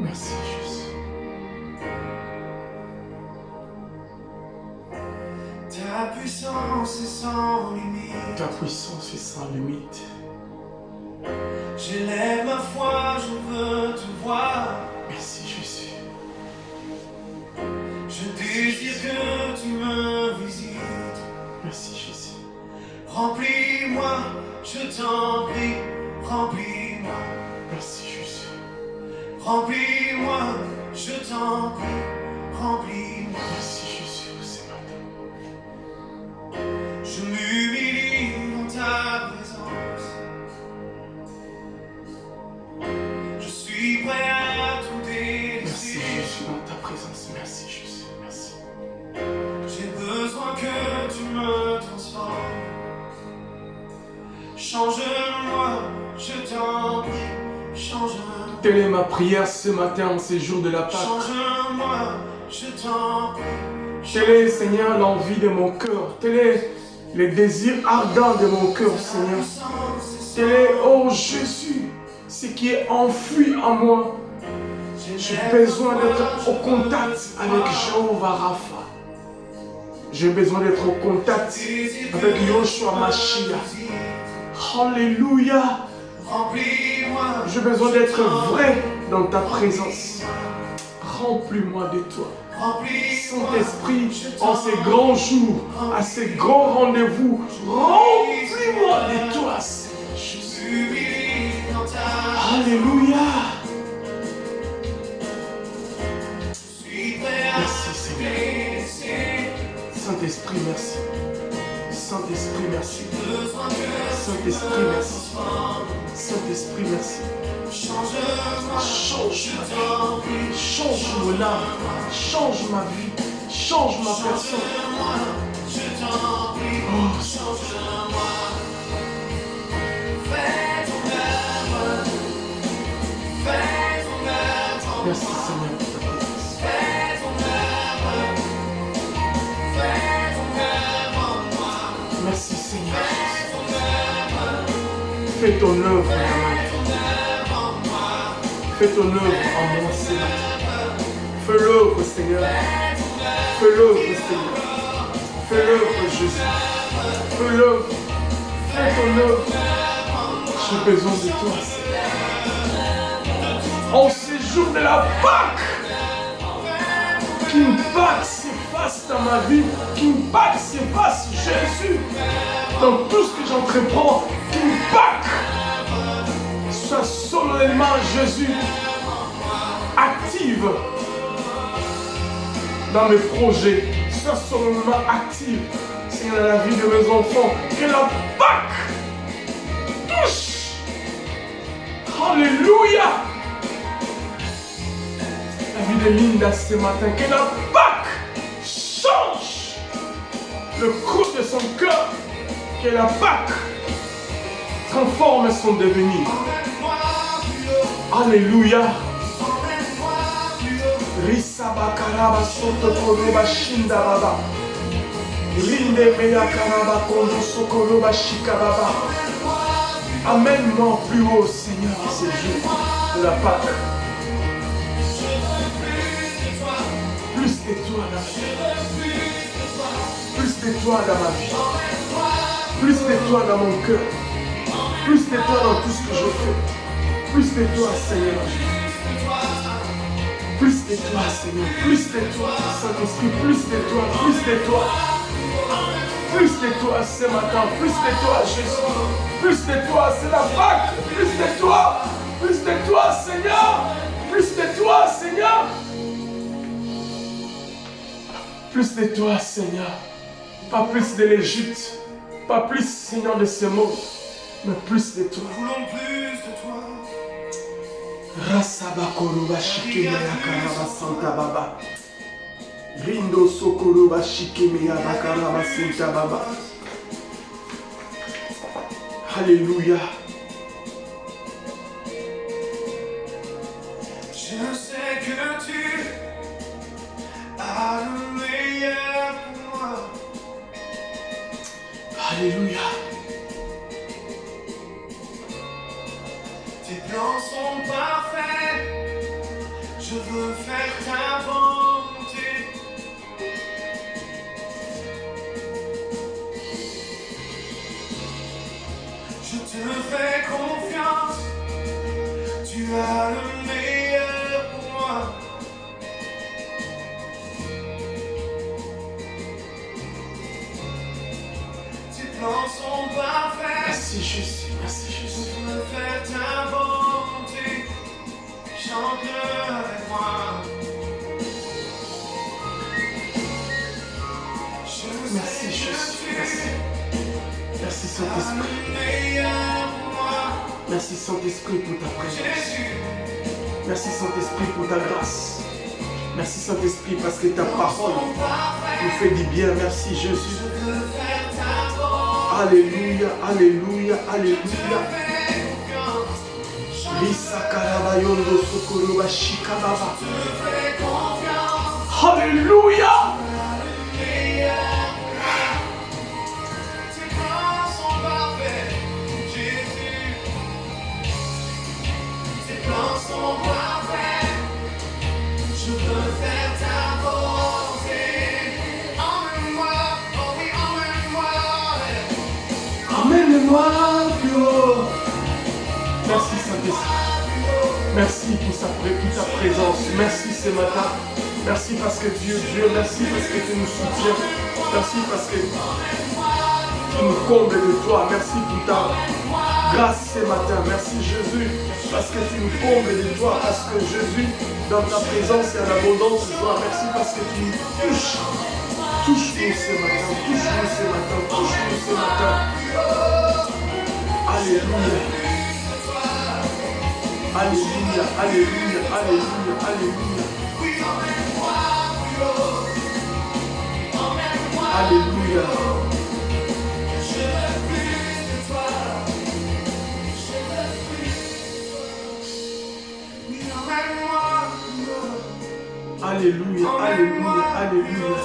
Merci Jésus. Ta puissance est sans limite. Ta puissance est sans limite. J'élève ma foi, je veux te voir. Merci Jésus. Je désire que tu me visites. Merci Jésus. Remplis-moi, je t'en prie, remplis-moi. Merci Jésus. Remplis-moi, je t'en prie, remplis-moi. Merci Jésus pour ce matin. Je m'humilie dans ta présence. Je suis prêt à tout Merci délaisser. Jésus dans ta présence. Merci Jésus. Merci. J'ai besoin que tu me transformes. Change-moi, je t'en prie, change-moi. Telle est ma prière ce matin en ces jours de la Pâque. Change-moi, je t'en prie. Telle est, Seigneur, l'envie de mon cœur. Tel est le désir ardent de mon cœur, Seigneur. Tel est, oh Jésus, ce qui est enfoui en moi. J'ai besoin d'être au contact avec Jéhovah Rapha. J'ai besoin d'être au contact avec Yoshua Mashiach. Alléluia. Remplis-moi. J'ai besoin d'être vrai dans ta présence. Remplis-moi de toi. Saint-Esprit, en ces grands jours, à ces grands rendez-vous, remplis-moi de toi, Seigneur Jésus. Alléluia. Merci, Seigneur. Saint-Esprit, merci. Saint-Esprit, merci. Saint-Esprit, merci. Saint-Esprit, merci. Change ma vie, change mon âme, change ma vie, change ma personne. Oh, merci Seigneur pour ta présence. Merci Seigneur. Fais ton œuvre dans ma vie. Fais ton œuvre en moi, Seigneur. Fais l'œuvre, Seigneur. Fais l'œuvre, Seigneur. Fais l'œuvre, Jésus. Fais l'œuvre. Fais ton œuvre. J'ai besoin de toi, Seigneur. En ces jours de la Pâque, qu'une Pâque s'efface dans ma vie, qu'une Pâque s'efface, Jésus, dans tout ce que j'entreprends, qu'une Pâque soit solennellement, Jésus, active dans mes projets, soit solennellement active, Seigneur, dans la vie de mes enfants, que la Pâque touche. Alléluia. La vie de Linda ce matin, que la Pâque change le cours de son cœur, que la Pâque transforme son devenir. Alléluia. Risaba karaba soto koroba shinda baba. Rinde meya karaba kondo sokoroba shika baba. Amène-moi plus haut, Seigneur, à ces jours de la Pâque. Plus de toi dans ma vie. Plus de toi dans ma vie. Plus de toi dans mon cœur. Plus de toi dans tout ce que je fais. Plus de toi, Seigneur. Plus de toi, Seigneur. Plus de toi, Saint-Esprit. Plus de toi, plus de toi. Plus de toi ce matin. Plus de toi, Jésus. Plus de toi, c'est la Pâque. Plus de toi. Plus de toi, Seigneur. Plus de toi, Seigneur. Plus de toi, Seigneur. Pas plus de l'Égypte. Pas plus, Seigneur, de ce monde. Mais plus de toi. Nous voulons plus de toi. Rasabakoroba shikemeya karaba santa baba. Rindo sokoroba shikemeya bakaraba santa baba. Alléluia. Je sais que tu as le meilleur pour moi. Alléluia. Tes plans sont parfaits. Je Je veux faire ta volonté. Je te fais confiance. Tu as le meilleur pour moi. Tes plans sont parfaits. Merci Jésus, merci Jésus. Je veux faire ta volonté. Chante-le avec moi. Merci Jésus, merci. Merci Saint-Esprit. Merci Saint-Esprit pour ta présence. Merci Saint-Esprit pour ta grâce. Merci Saint-Esprit parce que ta parole nous fait du bien. Merci Jésus. Alléluia, alléluia, alléluia. Alléluia. Je veux faire ta volonté. Emmène-moi, oh oui, emmène-moi. Emmène-moi plus haut. Merci Saint-Esprit. Merci pour ta présence. Merci ce matin. Merci parce que Dieu, merci parce que tu nous soutiens. Merci parce que tu nous combles de toi. Merci pour ta grâce ce matin. Merci Jésus parce que tu nous combles de toi. Parce que Jésus, dans ta présence, il y a l'abondance de toi. Merci parce que tu nous touches. Touche-nous ce matin. Touche-nous ce matin. Touche-nous ce matin. Alléluia. Alléluia. Alléluia. Alléluia. Alléluia. Alléluia. Alléluia, alléluia, alléluia.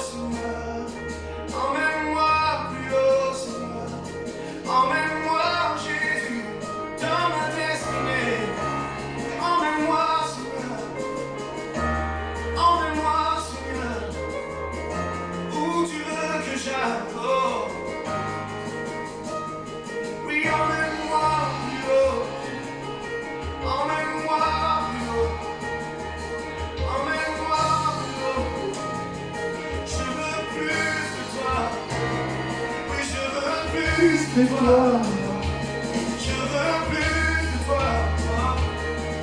Emmène-moi plus haut, Seigneur. Emmène-moi, Jésus, dans ma destinée. Emmène-moi, Seigneur. Emmène-moi, Seigneur, où tu veux que j'aille. Oh. Oui, emmène-moi plus haut. Emmène-moi plus haut. Emmène-moi plus haut. Je veux plus de toi. Oui, je veux plus de toi. Je veux plus de toi.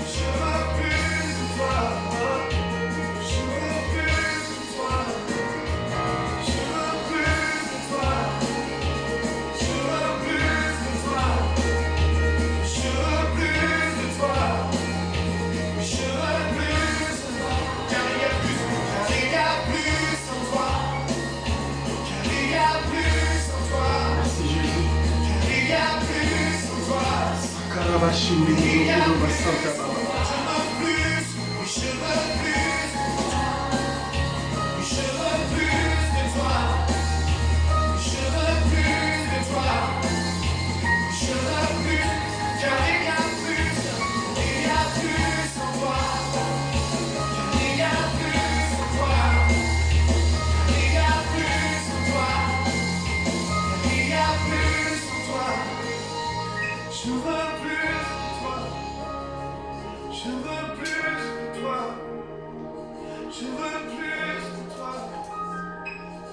Je veux plus de toi. Je veux plus de toi. Je veux plus de toi. Je veux plus de toi. Je veux plus de toi. Je veux plus de toi. Car il y a plus en toi. Car il y a plus en toi. Merci Jésus. Car il y a plus en toi. Karabashindi, Il y a Guru, plus. Basanta, Baba. Je veux plus. Oui, je veux plus. Oui, je veux plus de toi. Oui, je veux plus de toi. Oui, je veux plus. Car il y a plus. Il y a plus en toi. Car il y a plus en toi. Car il y a plus en toi. Car il y a plus en toi. Je veux plus de toi. Je veux plus de toi. Je veux plus de toi.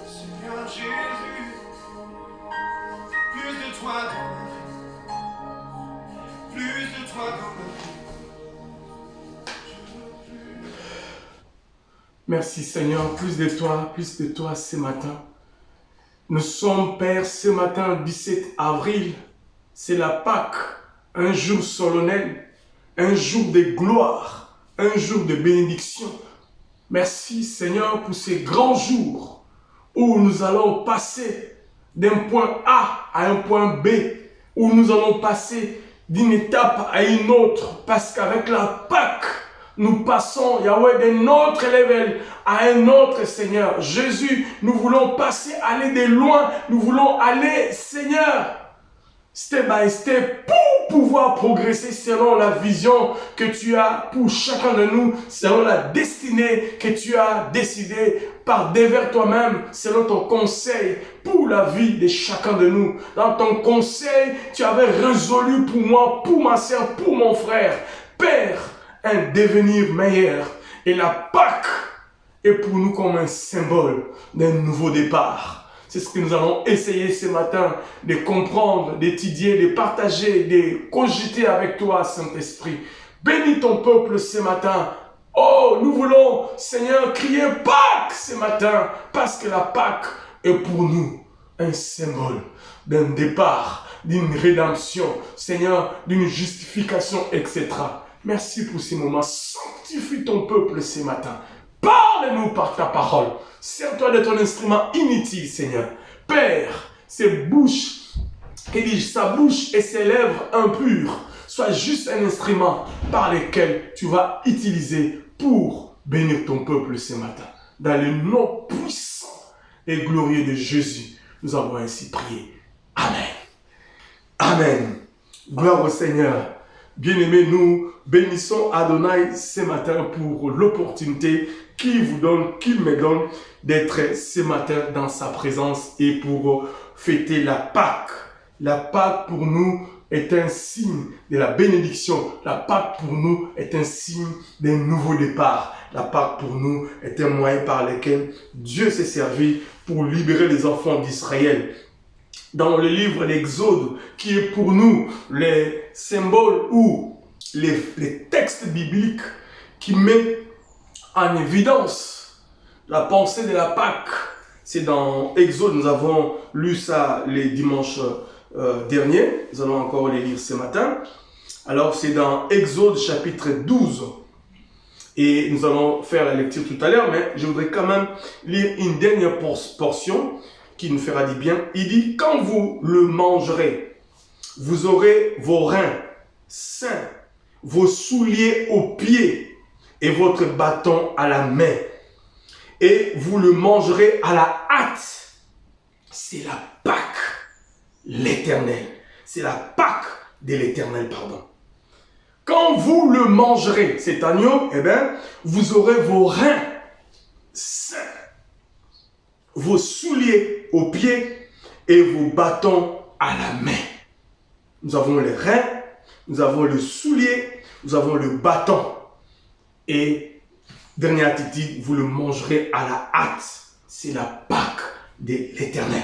Seigneur Jésus, plus de toi dans ma vie. Plus de toi dans ma vie. Merci Seigneur, plus de toi ce matin. Nous sommes, Père, ce matin, 17 avril, c'est la Pâque, un jour solennel, un jour de gloire, un jour de bénédiction. Merci Seigneur pour ces grands jours où nous allons passer d'un point A à un point B, où nous allons passer d'une étape à une autre, parce qu'avec la Pâque, nous passons, Yahweh, d'un autre level à un autre, Seigneur. Jésus, nous voulons passer, aller de loin. Nous voulons aller, Seigneur, step by step, pouvoir progresser selon la vision que tu as pour chacun de nous, selon la destinée que tu as décidé par devers toi-même, selon ton conseil pour la vie de chacun de nous. Dans ton conseil, tu avais résolu pour moi, pour ma soeur, pour mon frère, Père, un devenir meilleur. Et la Pâque est pour nous comme un symbole d'un nouveau départ. C'est ce que nous allons essayer ce matin de comprendre, d'étudier, de partager, de cogiter avec toi, Saint-Esprit. Bénis ton peuple ce matin. Oh, nous voulons, Seigneur, crier Pâques ce matin, parce que la Pâque est pour nous un symbole d'un départ, d'une rédemption, Seigneur, d'une justification, etc. Merci pour ces moments. Sanctifie ton peuple ce matin. Parle-nous par ta parole. Sers-toi de ton instrument inutile, Seigneur. Père, sa bouche et ses lèvres impures soient juste un instrument par lequel tu vas utiliser pour bénir ton peuple ce matin. Dans le nom puissant et glorieux de Jésus, nous avons ainsi prié. Amen. Amen. Gloire au Seigneur. Bien-aimés, nous bénissons Adonai ce matin pour l'opportunité qu'il me donne d'être ce matin dans sa présence et pour fêter la Pâque. La Pâque pour nous est un signe de la bénédiction. La Pâque pour nous est un signe d'un nouveau départ. La Pâque pour nous est un moyen par lequel Dieu s'est servi pour libérer les enfants d'Israël. Dans le livre d'Exode, qui est pour nous les symboles ou les textes bibliques qui mettent en évidence la pensée de la Pâque. C'est dans Exode, nous avons lu ça les dimanches derniers, nous allons encore les lire ce matin. Alors c'est dans Exode chapitre 12, et nous allons faire la lecture tout à l'heure, mais je voudrais quand même lire une dernière portion qui nous fera du bien. Il dit, quand vous le mangerez, vous aurez vos reins sains, vos souliers aux pieds et votre bâton à la main. Et vous le mangerez à la hâte. C'est la Pâque, l'Éternel. C'est la Pâque de l'Éternel, pardon. Quand vous le mangerez, cet agneau, eh bien, vous aurez vos reins sains, vos souliers aux pieds et vos bâtons à la main. Nous avons les reins, nous avons le soulier, nous avons le bâton. Et dernière attitude, vous le mangerez à la hâte. C'est la Pâque de l'Éternel.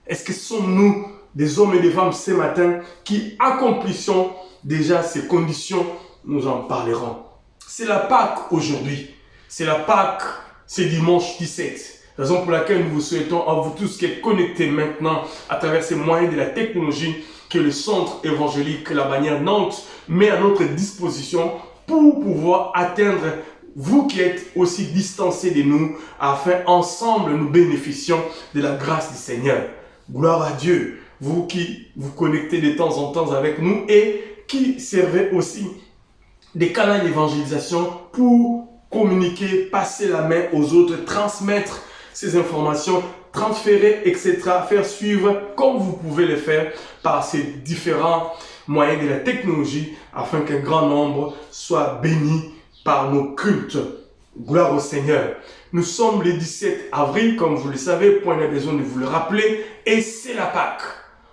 Est-ce que sommes-nous des hommes et des femmes ce matin qui accomplissons déjà ces conditions? Nous en parlerons. C'est la Pâque aujourd'hui. C'est la Pâque, c'est dimanche 17. Raison pour laquelle nous vous souhaitons à vous tous qui êtes connectés maintenant à travers ces moyens de la technologie que le centre évangélique La Bannière Nantes met à notre disposition pour pouvoir atteindre vous qui êtes aussi distancés de nous, afin ensemble nous bénéficions de la grâce du Seigneur. Gloire à Dieu, vous qui vous connectez de temps en temps avec nous et qui servez aussi des canaux d'évangélisation pour communiquer, passer la main aux autres, transmettre ces informations, transférer, etc., faire suivre comme vous pouvez le faire par ces différents moyens de la technologie afin qu'un grand nombre soit béni par nos cultes. Gloire au Seigneur. Nous sommes le 17 avril, comme vous le savez, point de besoin de vous le rappeler, et c'est la Pâque.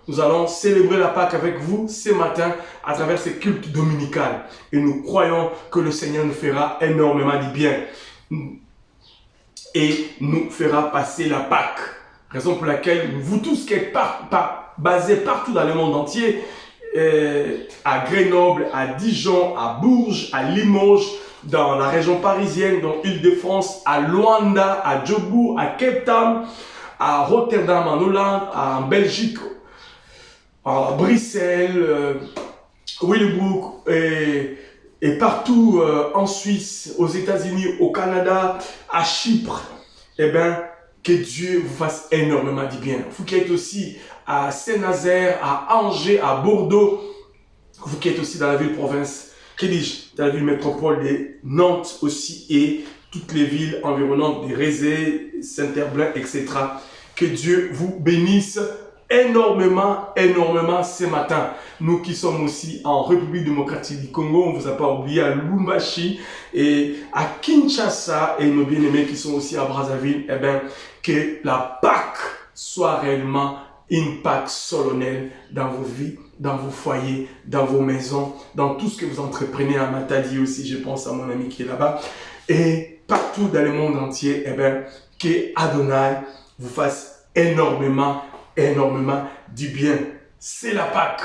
Nous allons célébrer la Pâque avec vous ce matin à travers ces cultes dominicales. Et nous croyons que le Seigneur nous fera énormément du bien et nous fera passer la Pâque. Raison pour laquelle vous tous qui êtes basés partout dans le monde entier, à Grenoble, à Dijon, à Bourges, à Limoges, dans la région parisienne, dans l'Île-de-France, à Luanda, à Djougou, à Cape Town, à Rotterdam en Hollande, en Belgique, à Bruxelles, Willebroek et partout en Suisse, aux États-Unis, au Canada, à Chypre. Eh bien, que Dieu vous fasse énormément du bien. Vous qui êtes aussi à Saint-Nazaire, à Angers, à Bordeaux, vous qui êtes aussi dans la ville-province, que dis-je, dans la ville métropole de Nantes aussi et toutes les villes environnantes de Rézé, Saint-Herblain, etc. Que Dieu vous bénisse énormément ce matin. Nous qui sommes aussi en République démocratique du Congo, on ne vous a pas oublié à Lubumbashi et à Kinshasa et nos bien-aimés qui sont aussi à Brazzaville, eh bien, que la Pâque soit réellement une Pâque solennelle dans vos vies, dans vos foyers, dans vos maisons, dans tout ce que vous entreprenez à Matadi aussi, je pense à mon ami qui est là-bas, et partout dans le monde entier, eh bien, que Adonai vous fasse énormément du bien. C'est la Pâque.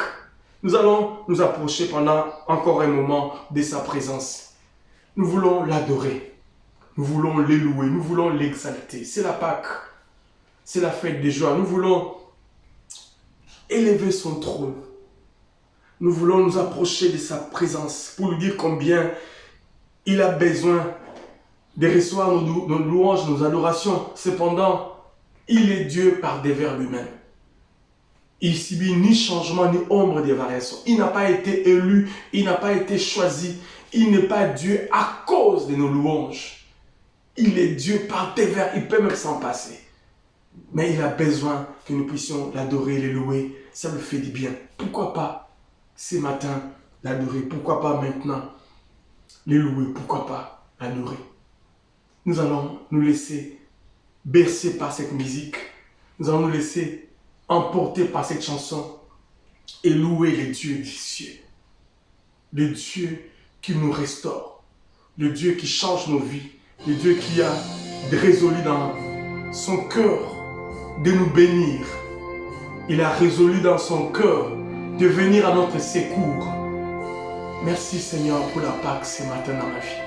Nous allons nous approcher pendant encore un moment de sa présence. Nous voulons l'adorer. Nous voulons l'élouer. Nous voulons l'exalter. C'est la Pâque. C'est la fête des joies. Nous voulons élever son trône. Nous voulons nous approcher de sa présence pour lui dire combien il a besoin de recevoir nos louanges, nos adorations. Cependant, il est Dieu par devers lui-même. Il subit ni changement, ni ombre de variation. Il n'a pas été élu, il n'a pas été choisi. Il n'est pas Dieu à cause de nos louanges. Il est Dieu par devers, il peut même s'en passer. Mais il a besoin que nous puissions l'adorer, le louer. Ça me fait du bien. Pourquoi pas ce matin l'adorer? Pourquoi pas maintenant le louer? Pourquoi pas l'adorer? Nous allons nous laisser bercer par cette musique. Nous allons nous laisser emporter par cette chanson et louer le Dieu des cieux. Le Dieu qui nous restaure. Le Dieu qui change nos vies. Le Dieu qui a résolu dans son cœur de nous bénir. Il a résolu dans son cœur de venir à notre secours. Merci Seigneur pour la Pâque ce matin dans ma vie.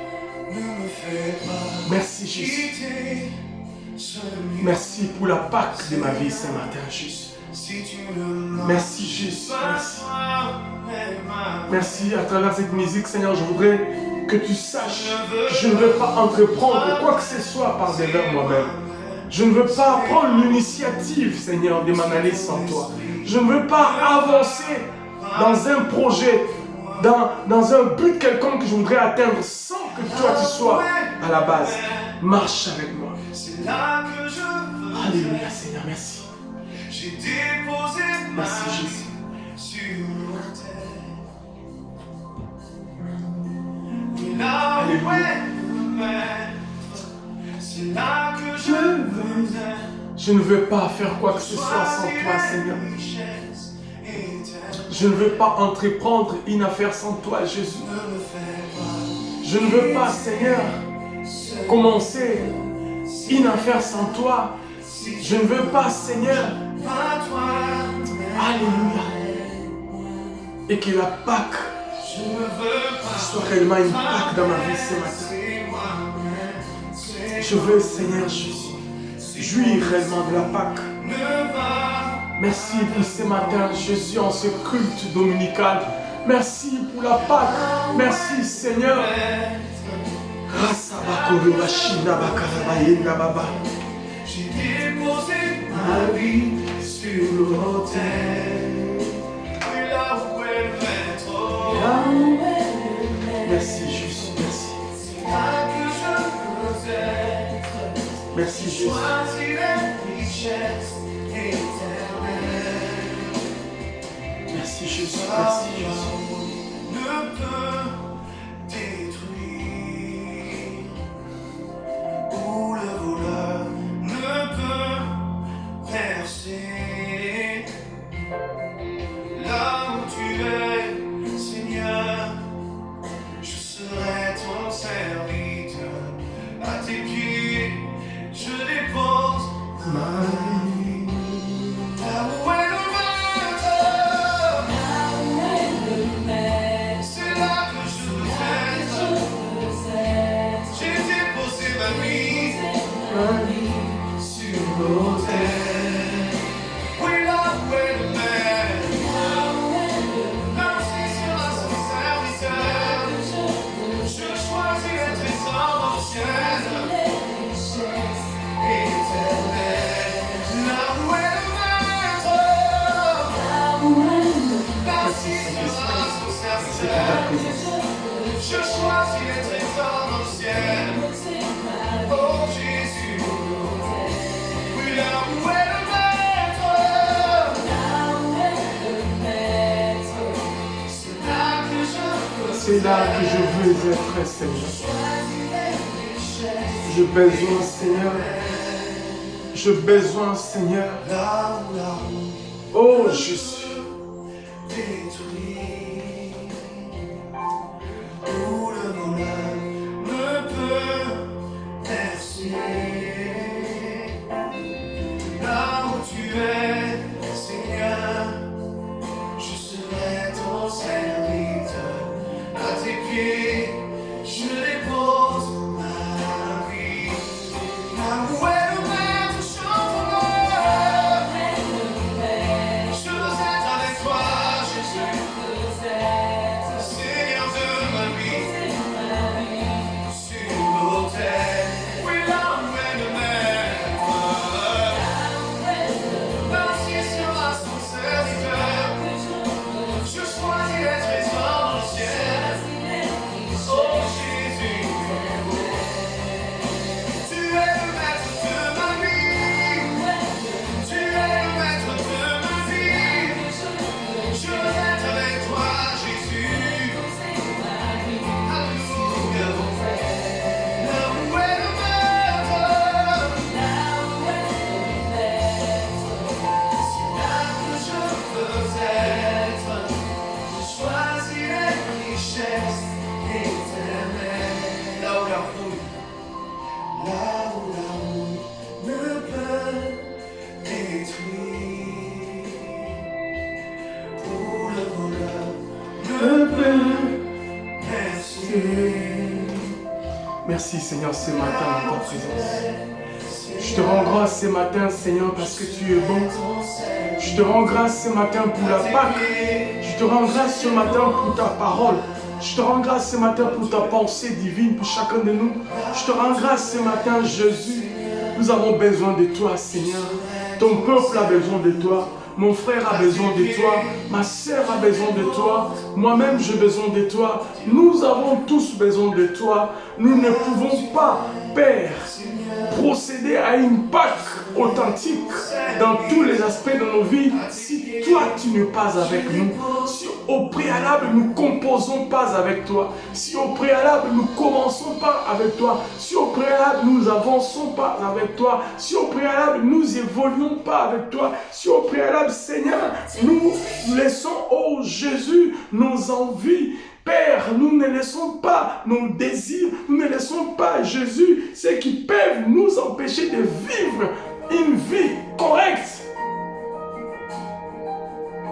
Merci Jésus. Merci pour la Pâque de ma vie ce matin, Jésus. Merci Jésus. Merci. Merci à travers cette musique, Seigneur, je voudrais que tu saches que je ne veux pas entreprendre quoi que ce soit par devers moi-même. Je ne veux pas prendre l'initiative, Seigneur, de m'en aller sans toi. Je ne veux pas avancer dans un projet, dans un but quelconque que je voudrais atteindre sans que toi tu sois à la base. Marche avec moi. Alléluia, Seigneur, merci. Merci, Jésus. Alléluia. Je ne veux pas faire quoi que ce soit sans toi, Seigneur. Je ne veux pas entreprendre une affaire sans toi, Jésus. Je ne veux pas, Seigneur, commencer une affaire sans toi. Je ne veux pas, Seigneur. Alléluia. Et que la Pâque soit réellement une Pâque dans ma vie ce matin. Je veux, Seigneur Jésus, jouir réellement de la Pâque. Merci pour ce matin, Jésus, en ce culte dominical. Merci pour la Pâque. Merci, Seigneur. J'ai déposé ma vie sur l'autel. Et là où elle va être. Merci, Jésus. Merci. C'est là que je veux être. Merci, Jésus. Choisis la richesse éternelle. Merci, Jésus. Merci, Jésus. Ne peut détruire où le voleur ne peut percer. Là où tu es, Seigneur, je serai ton serviteur. À tes pieds, je dépose ma vie. Là où est le maître, c'est là que je veux être. J'ai déposé ma vie sur l'autel. Oui, là où est le maître, ainsi sera son serviteur. Je choisis les trésors dans le ciel éternel. Là où est le maître, ainsi sera son serviteur. Je choisis les trésors dans le ciel. Oh Jésus, oui, là où est le maître, là que je veux être, Seigneur. J'ai besoin, Seigneur. J'ai besoin, Seigneur. Oh, Jésus. Détruit, où le voleur ne peut percer. Là où tu es, Seigneur, je serai ton serviteur. À tes pieds, je dépose ma vie. Là où est le maître chanteur, je veux être avec toi, Jésus. Seigneur de ma vie, sur l'autel. Oui, là où est le maître, l'ancien sera son serviteur. Je choisis d'être dans le ciel. Oh Jésus, tu es le maître de ma vie. Tu es le maître de ma vie. Je veux être avec toi, Jésus. Alléluia. Là où est le maître, c'est là que je veux être. Je choisis la richesse éternelle. Là où la rouille ne peut détruire, où le voleur ne peut percer. Merci, Seigneur, ce matin dans ta présence. Je te rends grâce ce matin, Seigneur, parce que tu es bon. Je te rends grâce ce matin pour la Pâque. Je te rends grâce ce matin pour ta parole. Je te rends grâce ce matin pour ta pensée divine pour chacun de nous. Je te rends grâce ce matin, Jésus. Nous avons besoin de toi, Seigneur. Ton peuple a besoin de toi. Mon frère a besoin de toi. Ma sœur a besoin de toi. Moi-même, j'ai besoin de toi. Nous avons tous besoin de toi. Nous ne pouvons pas, Père, procéder à une Pâque authentique dans tous les aspects de nos vies si toi tu n'es pas avec nous, si au préalable nous composons pas avec toi, si au préalable nous commençons pas avec toi, si au préalable nous avançons pas avec toi, si au préalable nous évoluons pas avec toi, si au préalable, Seigneur, nous laissons, oh Jésus, nos envies. Père, nous ne laissons pas nos désirs, nous ne laissons pas, Jésus, ce qui peuvent nous empêcher de vivre une vie correcte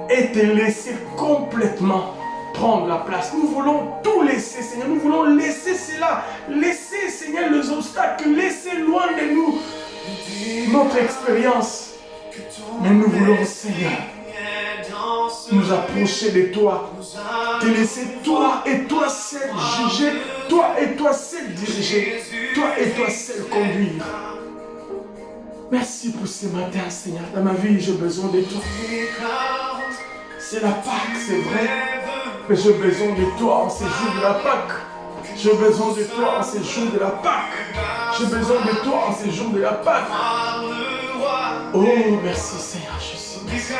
et te laisser complètement prendre la place. Nous voulons tout laisser, Seigneur. Nous voulons laisser cela, laisser, Seigneur, les obstacles, laisser loin de nous notre expérience. Mais nous voulons, Seigneur, nous approcher de toi, te laisser toi et toi seul juger, toi et toi seul diriger, toi et toi seul conduire. Merci pour ce matin, Seigneur. Dans ma vie, j'ai besoin de toi. C'est la Pâque, c'est vrai, mais j'ai besoin de toi en ces jours de la Pâque. J'ai besoin de toi en ces jours de la Pâque. J'ai besoin de toi en ces jours de la Pâque. Oh, merci, Seigneur Jésus. Merci.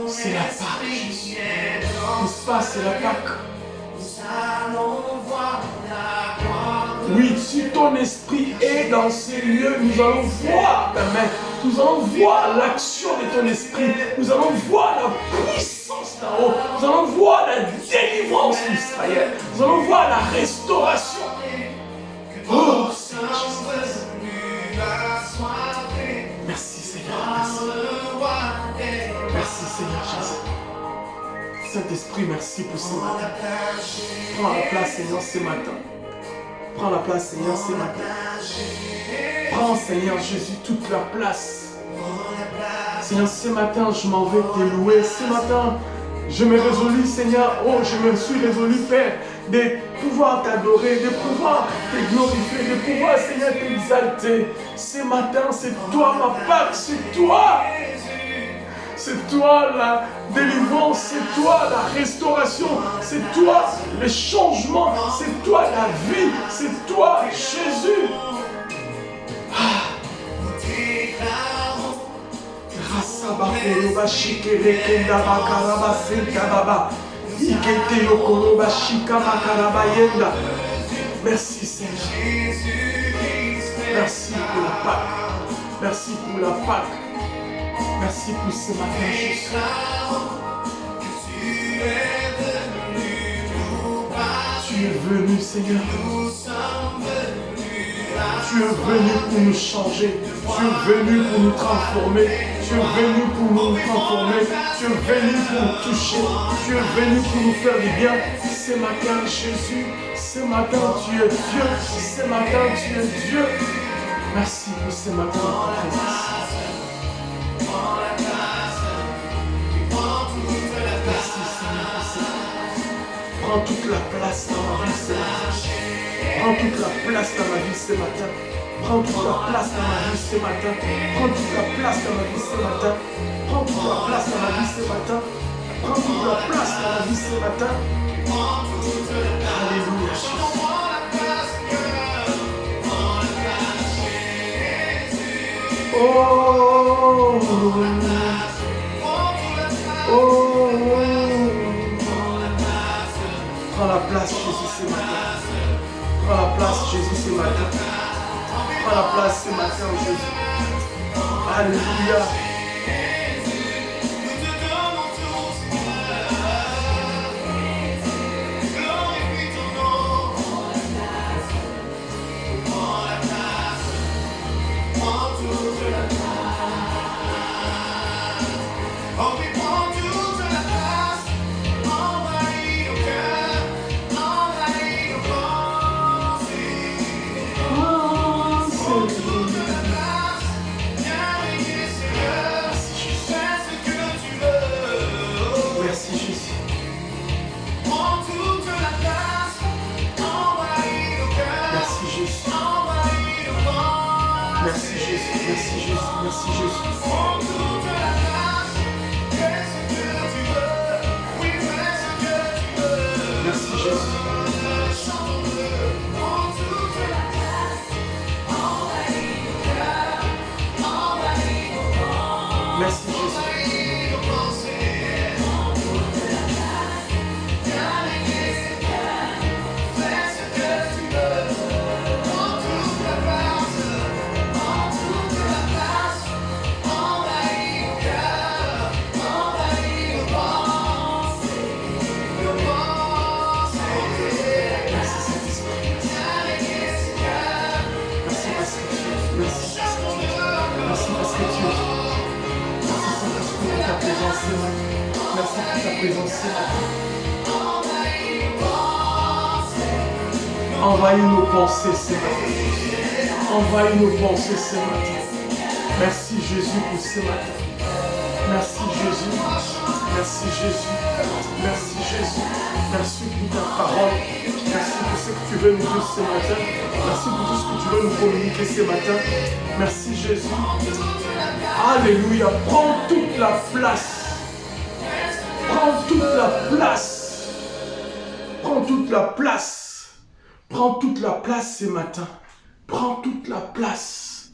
C'est la Pâque, Jésus. N'est-ce pas, c'est la Pâque. Oui, si ton esprit est dans ces lieux, nous allons voir ta main. Nous allons voir l'action de ton esprit. Nous allons voir la puissance d'en haut. Nous allons voir la délivrance d'Israël. Nous allons voir la restauration. Oh, Seigneur Jésus. Merci, Seigneur. Merci. Merci, Seigneur Jésus. Saint-Esprit, merci pour ce matin. Prends la place, Seigneur, ce matin. Prends la place, Seigneur, ce matin. Prends, Seigneur Jésus, toute la place. Seigneur, ce matin, je m'en vais te louer. Ce matin, je me résolus, Seigneur, oh, je me suis résolu, Père, de pouvoir t'adorer, de pouvoir te glorifier, de pouvoir, Seigneur, t'exalter. Ce matin, c'est toi ma Pâque, c'est toi. C'est toi la délivrance, c'est toi la restauration, c'est toi le changement, c'est toi la vie, c'est toi Jésus. Ah. Grâce Sabakoroba shikere kenda bakaraba senta baba. Ikete yokoroba shika makaraba yenda. Merci Seigneur. Merci pour la Pâque. Merci pour la Pâque. Merci pour ce matin, Jésus. Tu es venu, Seigneur. Tu es venu pour nous changer. Tu es venu pour nous transformer. Tu es venu pour nous transformer. Tu es venu pour nous toucher. Tu es venu pour nous faire du bien. Ce matin, Jésus. Ce matin, tu es Dieu. Ce matin, tu es Dieu. Merci pour ce matin de ta présence. Merci Seigneur pour ce matin. Prends toute la place dans ma vie ce matin. Prends toute la place dans ma vie ce matin. Prends toute la place dans ma vie ce matin. Prends toute la place dans ma vie ce matin. Prends toute la place dans ma vie ce matin. Prends toute la place dans ma vie ce matin. Alléluia Jésus. Oh, oh, prends la place Jésus ce matin. Prends la place Jésus ce matin. Prends la place ce matin Jésus. Alléluia. Merci Jésus. Merci Jésus. Merci Jésus. Merci pour ta présence ce matin. Envahis nos pensées ce matin. Envahis nos pensées ce matin. Merci Jésus pour ce matin. Merci Jésus. Merci Jésus. Merci Jésus. Merci pour ta parole. Merci pour ce que tu veux nous dire ce matin. Merci pour tout ce que tu veux nous communiquer ce matin. Merci Jésus. Alléluia. Prends toute la place. Prends toute la place. Prends toute la place. Prends toute la place ce matin. Prends toute la place.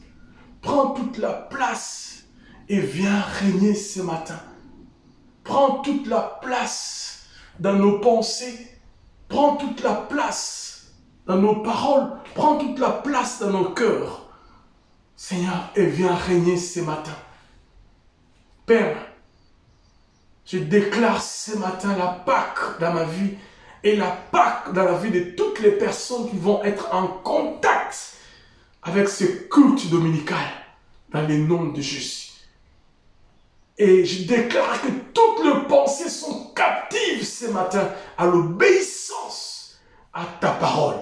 Prends toute la place. Et viens régner ce matin. Prends toute la place dans nos pensées. Prends toute la place dans nos paroles. Prends toute la place dans nos cœurs. Seigneur, et viens régner ce matin. Père, je déclare ce matin la Pâque dans ma vie et la Pâque dans la vie de toutes les personnes qui vont être en contact avec ce culte dominical dans le nom de Jésus. Et je déclare que toutes les pensées sont captives ce matin à l'obéissance à ta parole.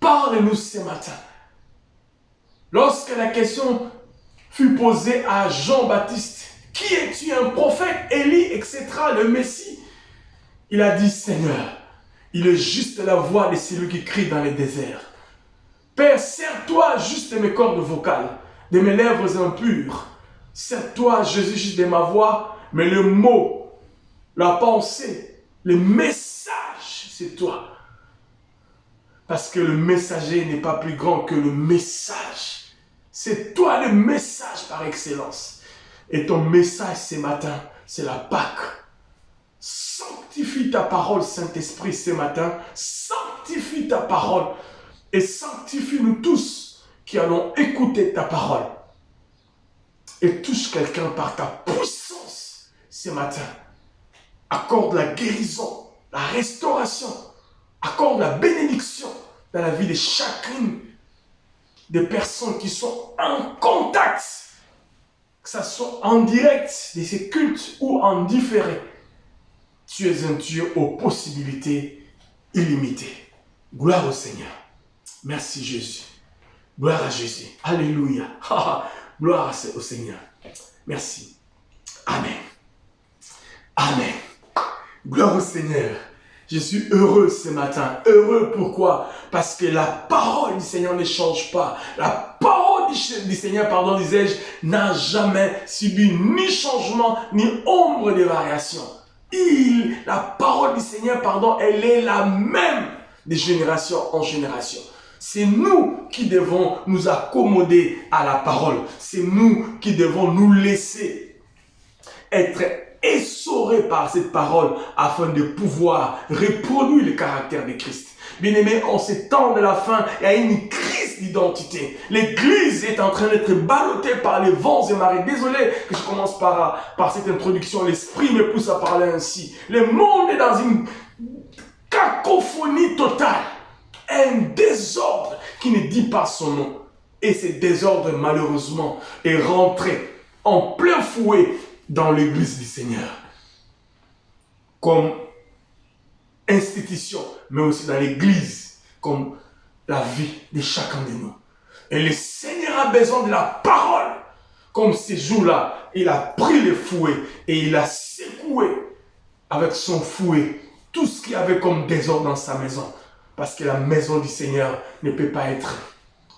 Parle-nous ce matin. Lorsque la question fut posée à Jean-Baptiste, qui es-tu, un prophète, Élie, etc., le Messie? Il a dit, Seigneur, il est juste la voix de celui qui crie dans les déserts. Père, sers-toi juste de mes cordes vocales, de mes lèvres impures. Sers-toi, Jésus, juste de ma voix, mais le mot, la pensée, le message, c'est toi. Parce que le messager n'est pas plus grand que le message. C'est toi le message par excellence. Et ton message ce matin, c'est la Pâque. Sanctifie ta parole, Saint-Esprit, ce matin. Sanctifie ta parole. Et sanctifie-nous tous qui allons écouter ta parole. Et touche quelqu'un par ta puissance ce matin. Accorde la guérison, la restauration. Accorde la bénédiction dans la vie de chacune des personnes qui sont en contact, que ce soit en direct de ces cultes ou en différé. Tu es un Dieu aux possibilités illimitées. Gloire au Seigneur. Merci Jésus. Gloire à Jésus. Alléluia. Gloire au Seigneur. Merci. Amen. Amen. Gloire au Seigneur. Je suis heureux ce matin. Heureux pourquoi? Parce que la parole du Seigneur ne change pas. La parole du Seigneur, disais-je, n'a jamais subi ni changement, ni ombre de variation. La parole du Seigneur, elle est la même de génération en génération. C'est nous qui devons nous accommoder à la parole. C'est nous qui devons nous laisser être essorés par cette parole afin de pouvoir reproduire le caractère de Christ. Bien-aimés, en ces temps de la fin, il y a une crise d'identité. L'Église est en train d'être ballottée par les vents et marées. Désolé que je commence par cette introduction. L'Esprit me pousse à parler ainsi. Le monde est dans une cacophonie totale. Un désordre qui ne dit pas son nom. Et ce désordre, malheureusement, est rentré en plein fouet dans l'Église du Seigneur. Comme institution, mais aussi dans l'Église, comme la vie de chacun de nous. Et le Seigneur a besoin de la parole. Comme ces jours-là, il a pris le fouet et il a secoué avec son fouet tout ce qu'il y avait comme désordre dans sa maison. Parce que la maison du Seigneur ne peut pas être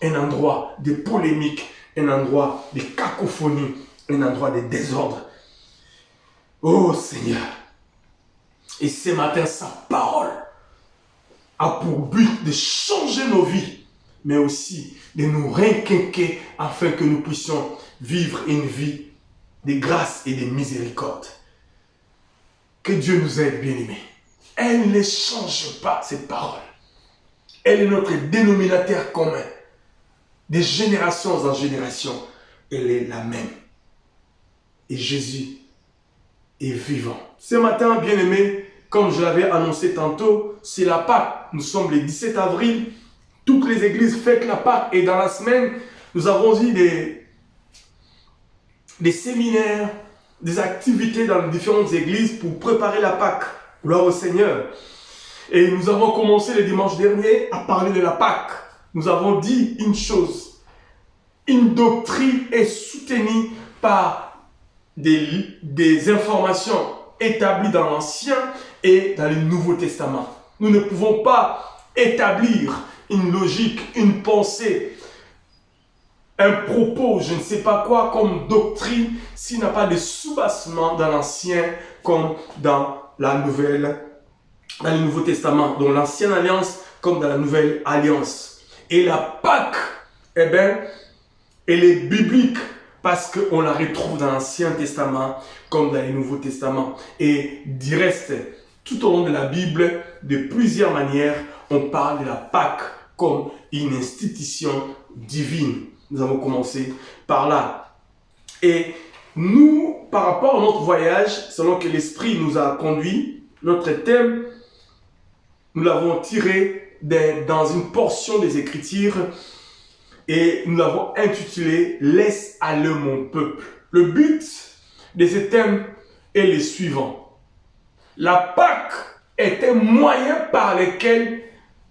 un endroit de polémique, un endroit de cacophonie, un endroit de désordre. Oh Seigneur, et ce matin, sa parole a pour but de changer nos vies, mais aussi de nous requinquer afin que nous puissions vivre une vie de grâce et de miséricorde. Que Dieu nous aide, bien-aimés. Elle ne change pas, cette parole. Elle est notre dénominateur commun. De génération en génération, elle est la même. Et Jésus est vivant. Ce matin, bien-aimés, comme je l'avais annoncé tantôt, c'est la Pâque. Nous sommes le 17 avril. Toutes les églises fêtent la Pâque. Et dans la semaine, nous avons eu des séminaires, des activités dans les différentes églises pour préparer la Pâque. Gloire au Seigneur. Et nous avons commencé le dimanche dernier à parler de la Pâque. Nous avons dit une chose. Une doctrine est soutenue par des informations établies dans l'Ancien et dans le Nouveau Testament. Nous ne pouvons pas établir une logique, une pensée, un propos, je ne sais pas quoi, comme doctrine, s'il n'y a pas de soubassement dans l'Ancien comme dans le Nouveau Testament, dans l'Ancienne Alliance comme dans la Nouvelle Alliance. Et la Pâque, elle est biblique parce qu'on la retrouve dans l'Ancien Testament comme dans le Nouveau Testament. Et du reste, tout au long de la Bible, de plusieurs manières, on parle de la Pâque comme une institution divine. Nous avons commencé par là. Et nous, par rapport à notre voyage, selon que l'Esprit nous a conduits, notre thème, nous l'avons tiré dans une portion des Écritures et nous l'avons intitulé « Laisse aller mon peuple ». Le but de ce thème est le suivant. La Pâque est un moyen par lequel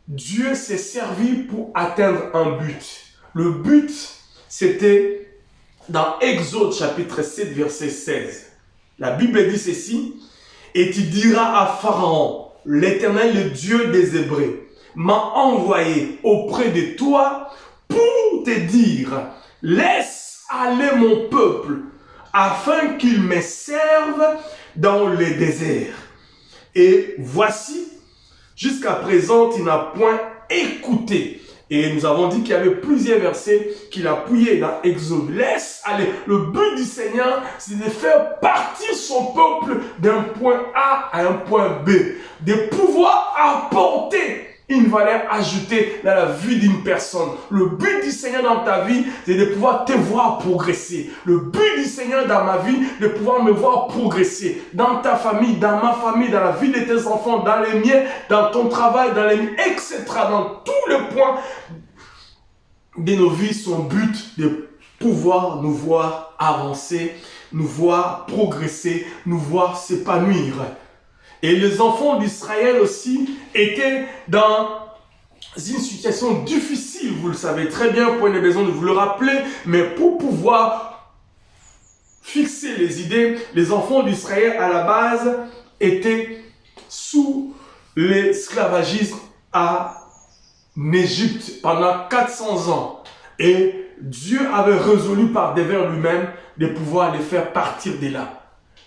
Dieu s'est servi pour atteindre un but. Le but, c'était dans Exode chapitre 7, verset 16. La Bible dit ceci, « Et tu diras à Pharaon, l'Éternel, le Dieu des Hébreux, m'a envoyé auprès de toi pour te dire, laisse aller mon peuple, afin qu'il me serve dans le désert. Et voici, jusqu'à présent, tu n'as point écouté, Et nous avons dit qu'il y avait plusieurs versets qu'il a appuyés dans Exode. Laisse aller. Le but du Seigneur, c'est de faire partir son peuple d'un point A à un point B. De pouvoir apporter une valeur ajoutée dans la vie d'une personne. Le but du Seigneur dans ta vie, c'est de pouvoir te voir progresser. Le but du Seigneur dans ma vie, de pouvoir me voir progresser. Dans ta famille, dans ma famille, dans la vie de tes enfants, dans les miens, dans ton travail, dans les miens, etc. Dans tous les points de nos vies, son but de pouvoir nous voir avancer, nous voir progresser, nous voir s'épanouir. Et les enfants d'Israël aussi étaient dans une situation difficile, vous le savez très bien, pour une besoin de vous le rappeler, mais pour pouvoir fixer les idées, les enfants d'Israël à la base étaient sous l'esclavagisme en Égypte pendant 400 ans. Et Dieu avait résolu par devers lui-même de pouvoir les faire partir de là.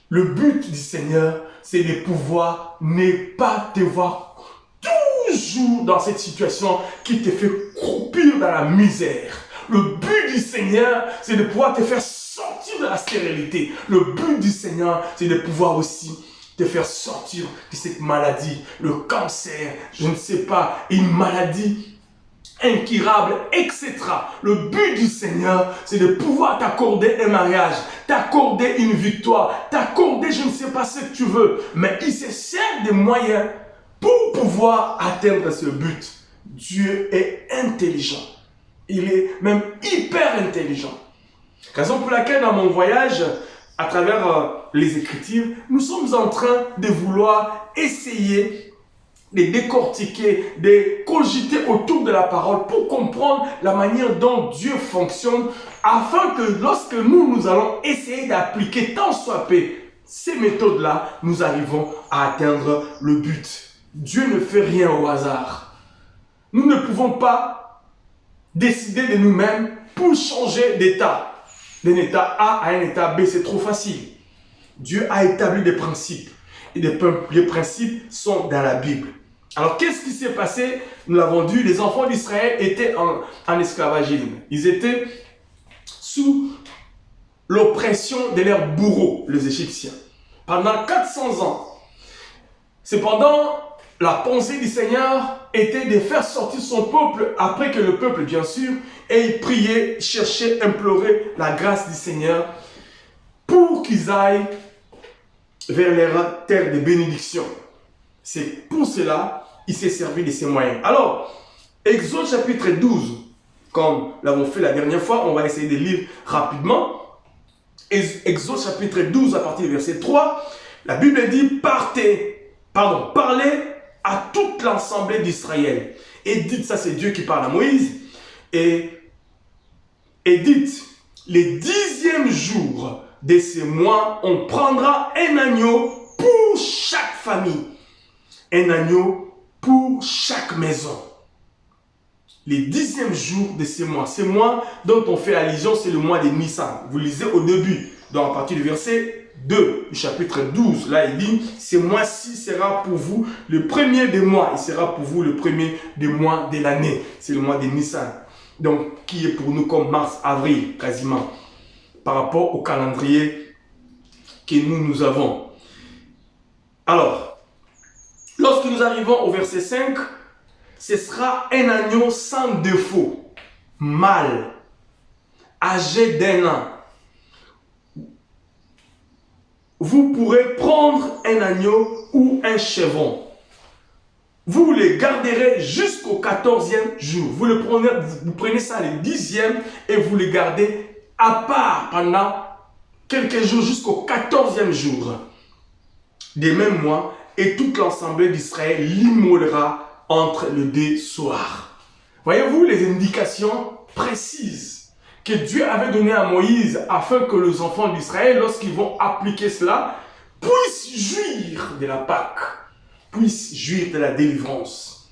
Le but du Seigneur, c'est de pouvoir ne pas te voir toujours dans cette situation qui te fait croupir dans la misère. Le but du Seigneur, c'est de pouvoir te faire sortir de la stérilité. Le but du Seigneur, c'est de pouvoir aussi te faire sortir de cette maladie, le cancer, je ne sais pas, une maladie incurable, etc. Le but du Seigneur, c'est de pouvoir t'accorder un mariage, t'accorder une victoire, t'accorder je ne sais pas ce que tu veux. Mais il se sert des moyens pour pouvoir atteindre ce but. Dieu est intelligent. Il est même hyper intelligent. Raison pour laquelle dans mon voyage, à travers les Écritures, nous sommes en train de vouloir essayer de décortiquer, de cogiter autour de la parole pour comprendre la manière dont Dieu fonctionne, afin que lorsque nous allons essayer d'appliquer tant soit peu ces méthodes-là, nous arrivons à atteindre le but. Dieu ne fait rien au hasard. Nous ne pouvons pas décider de nous-mêmes pour changer d'état. D'un état A à un état B, c'est trop facile. Dieu a établi des principes. Et les principes sont dans la Bible. Alors, qu'est-ce qui s'est passé? Nous l'avons dit, les enfants d'Israël étaient en esclavagisme. Ils étaient sous l'oppression de leurs bourreaux, les Égyptiens, pendant 400 ans. Cependant, la pensée du Seigneur était de faire sortir son peuple, après que le peuple, bien sûr, ait prié, cherché, imploré la grâce du Seigneur pour qu'ils aillent vers leur terre de bénédiction. C'est pour cela qu'il s'est servi de ces moyens. Alors, Exode chapitre 12, comme l'avons fait la dernière fois, on va essayer de lire rapidement. Exode chapitre 12 à partir du verset 3, la Bible dit parlez à toute l'assemblée d'Israël. Et dites, ça c'est Dieu qui parle à Moïse, et dites, les 10e jour de ces mois, on prendra un agneau pour chaque famille. Un agneau pour chaque maison. Les 10e jours de ces mois dont on fait allusion, c'est le mois de Nissan. Vous lisez au début, donc à partir du verset 2 du chapitre 12. Là, il dit, ce mois-ci sera pour vous le premier des mois. Il sera pour vous le premier des mois de l'année. C'est le mois de Nissan. Donc, qui est pour nous comme mars, avril, quasiment. Par rapport au calendrier que nous avons. Alors, lorsque nous arrivons au verset 5, ce sera un agneau sans défaut, mâle, âgé d'1 an. Vous pourrez prendre un agneau ou un chevron. Vous les garderez jusqu'au 14e jour. Vous prenez ça le 10e et vous les gardez à part pendant quelques jours jusqu'au 14e jour. Des mêmes mois, et toute l'assemblée d'Israël l'immolera entre les deux soirs. Voyez-vous les indications précises que Dieu avait données à Moïse afin que les enfants d'Israël, lorsqu'ils vont appliquer cela, puissent jouir de la Pâque, puissent jouir de la délivrance.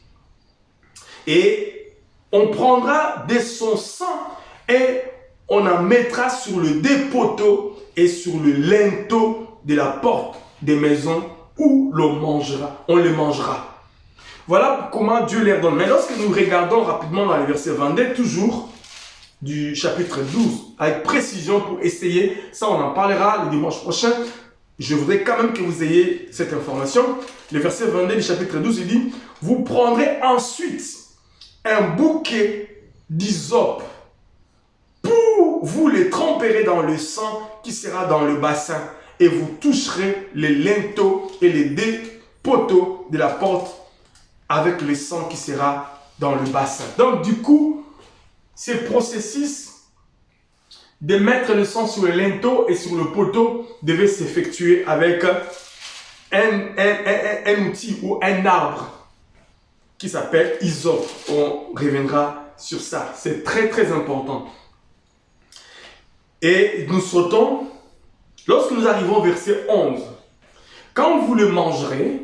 Et on prendra de son sang et on en mettra sur le dépoteau et sur le linteau de la porte des maisons où on les mangera. Voilà comment Dieu les donne. Mais lorsque nous regardons rapidement dans les versets 22, toujours du chapitre 12, avec précision pour essayer, ça on en parlera le dimanche prochain, je voudrais quand même que vous ayez cette information. Le verset 22 du chapitre 12, il dit, vous prendrez ensuite un bouquet d'hysope, pour vous les tremperez dans le sang qui sera dans le bassin, et vous toucherez les linteaux et les deux poteaux de la porte avec le sang qui sera dans le bassin. Donc du coup, ce processus de mettre le sang sur le linteau et sur le poteau devait s'effectuer avec un outil ou un arbre qui s'appelle hysope. On reviendra sur ça. C'est très très important. Et nous sautons, lorsque nous arrivons au verset 11, quand vous le mangerez,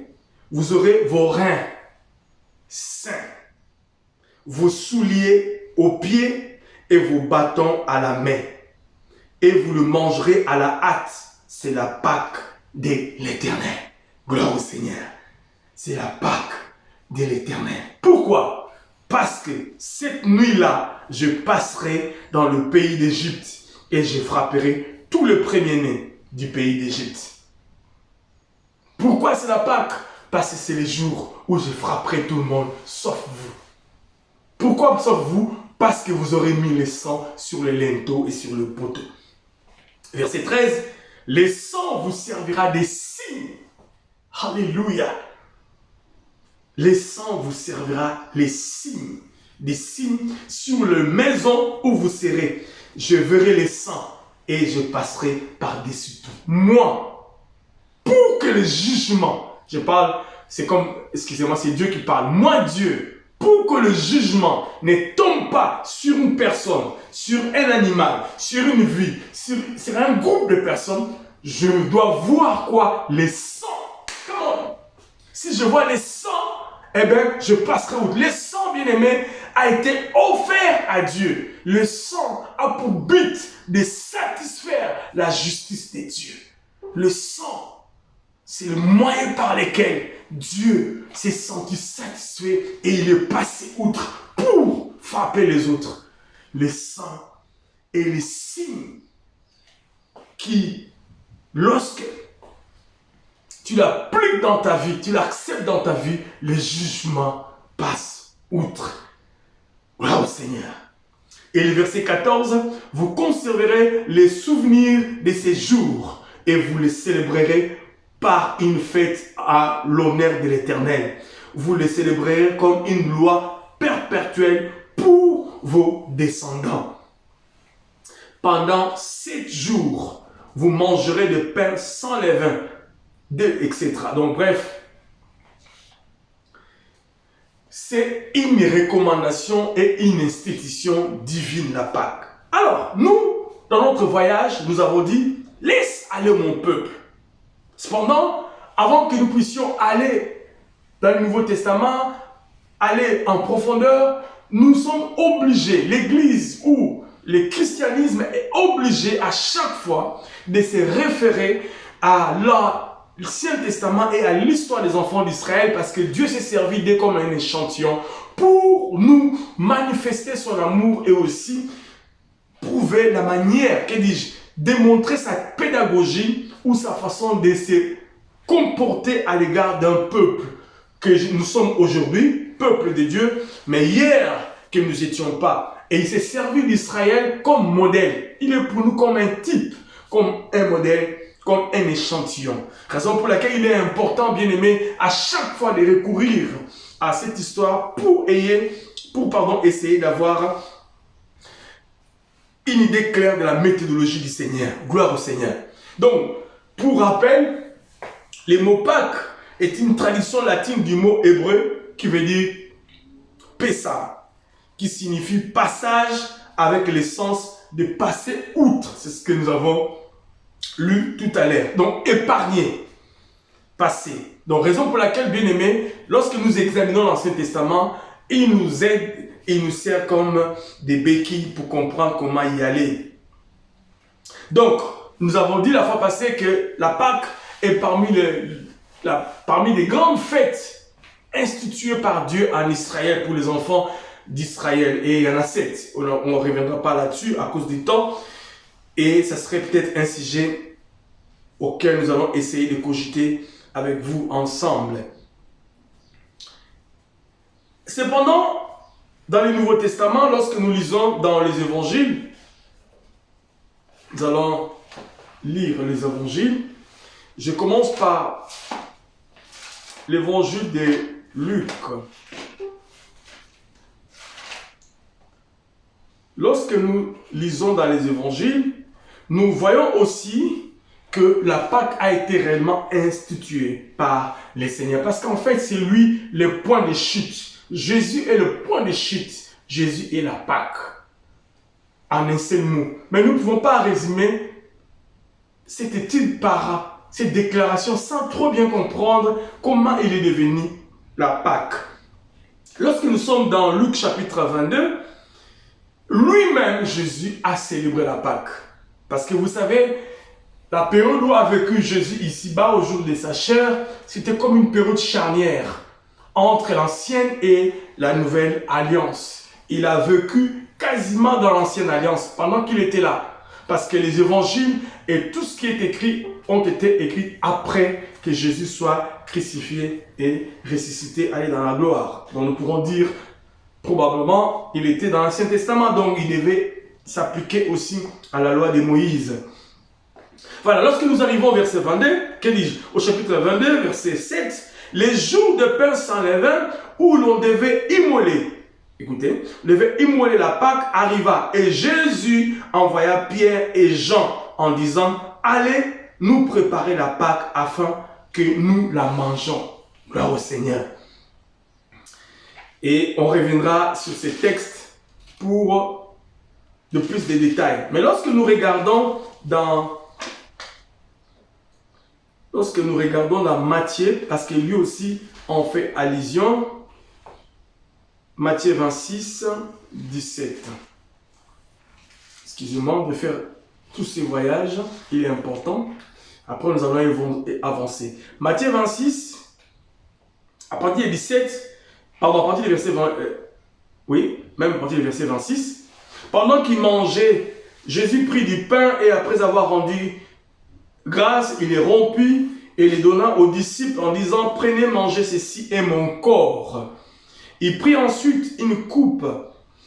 vous aurez vos reins sains, vos souliers aux pieds et vos bâtons à la main. Et vous le mangerez à la hâte. C'est la Pâque de l'Éternel. Gloire au Seigneur. C'est la Pâque de l'Éternel. Pourquoi? Parce que cette nuit-là, je passerai dans le pays d'Égypte et je frapperai tout le premier-né du pays d'Égypte. Pourquoi c'est la Pâque? Parce que c'est le jour où je frapperai tout le monde, sauf vous. Pourquoi sauf vous? Parce que vous aurez mis le sang sur le linteau et sur le poteau. Verset 13, le sang vous servira des signes. Alléluia. Le sang vous servira les signes. Des signes sur la maison où vous serez. Je verrai le sang et je passerai par-dessus tout. Moi, pour que le jugement, je parle, c'est comme, excusez-moi, c'est Dieu qui parle. Moi, Dieu, pour que le jugement ne tombe pas sur une personne, sur un animal, sur une vie, sur un groupe de personnes, je dois voir quoi? Les sangs. Comment? Si je vois les sangs, eh bien, je passerai outre. Le sang, bien aimé, a été offert à Dieu. Le sang a pour but de satisfaire la justice de Dieu. Le sang, c'est le moyen par lequel Dieu s'est senti satisfait et il est passé outre pour frapper les autres. Le sang est le signe qui, lorsque tu l'appliques dans ta vie, tu l'acceptes dans ta vie, le jugement passe outre. Gloire au Seigneur. Et le verset 14, vous conserverez les souvenirs de ces jours et vous les célébrerez par une fête à l'honneur de l'Éternel. Vous les célébrerez comme une loi perpétuelle pour vos descendants. Pendant 7 jours, vous mangerez de pain sans levain, etc. Donc bref, c'est une recommandation et une institution divine, la Pâque. Alors, nous, dans notre voyage, nous avons dit, laisse aller mon peuple. Cependant, avant que nous puissions aller dans le Nouveau Testament, aller en profondeur, nous sommes obligés, l'Église ou le christianisme est obligé à chaque fois de se référer à l'Ancien Testament et à l'histoire des enfants d'Israël parce que Dieu s'est servi d'eux comme un échantillon pour nous manifester son amour et aussi prouver la manière, que dis-je, démontrer sa pédagogie ou sa façon de se comporter à l'égard d'un peuple que nous sommes aujourd'hui, peuple de Dieu, mais hier que nous n'étions pas. Et il s'est servi d'Israël comme modèle. Il est pour nous comme un type, comme un modèle, comme un échantillon. Raison pour laquelle il est important, bien aimé, à chaque fois de recourir à cette histoire pour essayer d'avoir une idée claire de la méthodologie du Seigneur. Gloire au Seigneur. Donc, pour rappel, le mot Pâques est une traduction latine du mot hébreu qui veut dire Pessa, qui signifie passage avec le sens de passer outre. C'est ce que nous avons lu tout à l'heure. Donc, épargner, passer. Donc, raison pour laquelle, bien aimé, lorsque nous examinons l'Ancien Testament, il nous aide, il nous sert comme des béquilles pour comprendre comment y aller. Donc, nous avons dit la fois passée que la Pâque est parmi les grandes fêtes institué par Dieu en Israël pour les enfants d'Israël. Et il y en a 7. On ne reviendra pas là-dessus à cause du temps. Et ça serait peut-être un sujet auquel nous allons essayer de cogiter avec vous ensemble. Cependant, dans le Nouveau Testament, lorsque nous lisons dans les évangiles, nous allons lire les évangiles. Je commence par l'évangile de Luc. Lorsque nous lisons dans les évangiles, nous voyons aussi que la Pâque a été réellement instituée par le Seigneur. Parce qu'en fait, c'est lui le point de chute. Jésus est le point de chute. Jésus est la Pâque. En un seul mot. Mais nous ne pouvons pas résumer cette étude par cette déclaration sans trop bien comprendre comment il est devenu la Pâque. Lorsque nous sommes dans Luc chapitre 22, lui-même, Jésus, a célébré la Pâque. Parce que vous savez, la période où a vécu Jésus ici-bas au jour de sa chair, c'était comme une période charnière entre l'ancienne et la nouvelle alliance. Il a vécu quasiment dans l'ancienne alliance pendant qu'il était là. Parce que les évangiles et tout ce qui est écrit ont été écrits après que Jésus soit crucifié et ressuscité, allé dans la gloire. Donc nous pourrons dire, probablement, il était dans l'Ancien Testament, donc il devait s'appliquer aussi à la loi de Moïse. Voilà, lorsque nous arrivons au verset 22, que dis-je? Au chapitre 22, verset 7, les jours de pain sans levain où l'on devait immoler. Écoutez, devait immoler la Pâque arriva et Jésus envoya Pierre et Jean en disant, allez nous préparer la Pâque afin que nous la mangeons. Gloire au Seigneur. Et on reviendra sur ces textes pour de plus de détails. Mais lorsque nous regardons dans Matthieu, parce que lui aussi en fait allusion, Matthieu 26, 17. Excusez-moi de faire tous ces voyages, il est important. Après, nous allons avancer. Matthieu 26, à partir du 17, pardon, à partir du verset 20, même à partir du verset 26. Pendant qu'il mangeait, Jésus prit du pain et après avoir rendu grâce, il les rompit et les donna aux disciples en disant, prenez, mangez, ceci est mon corps. Il prit ensuite une coupe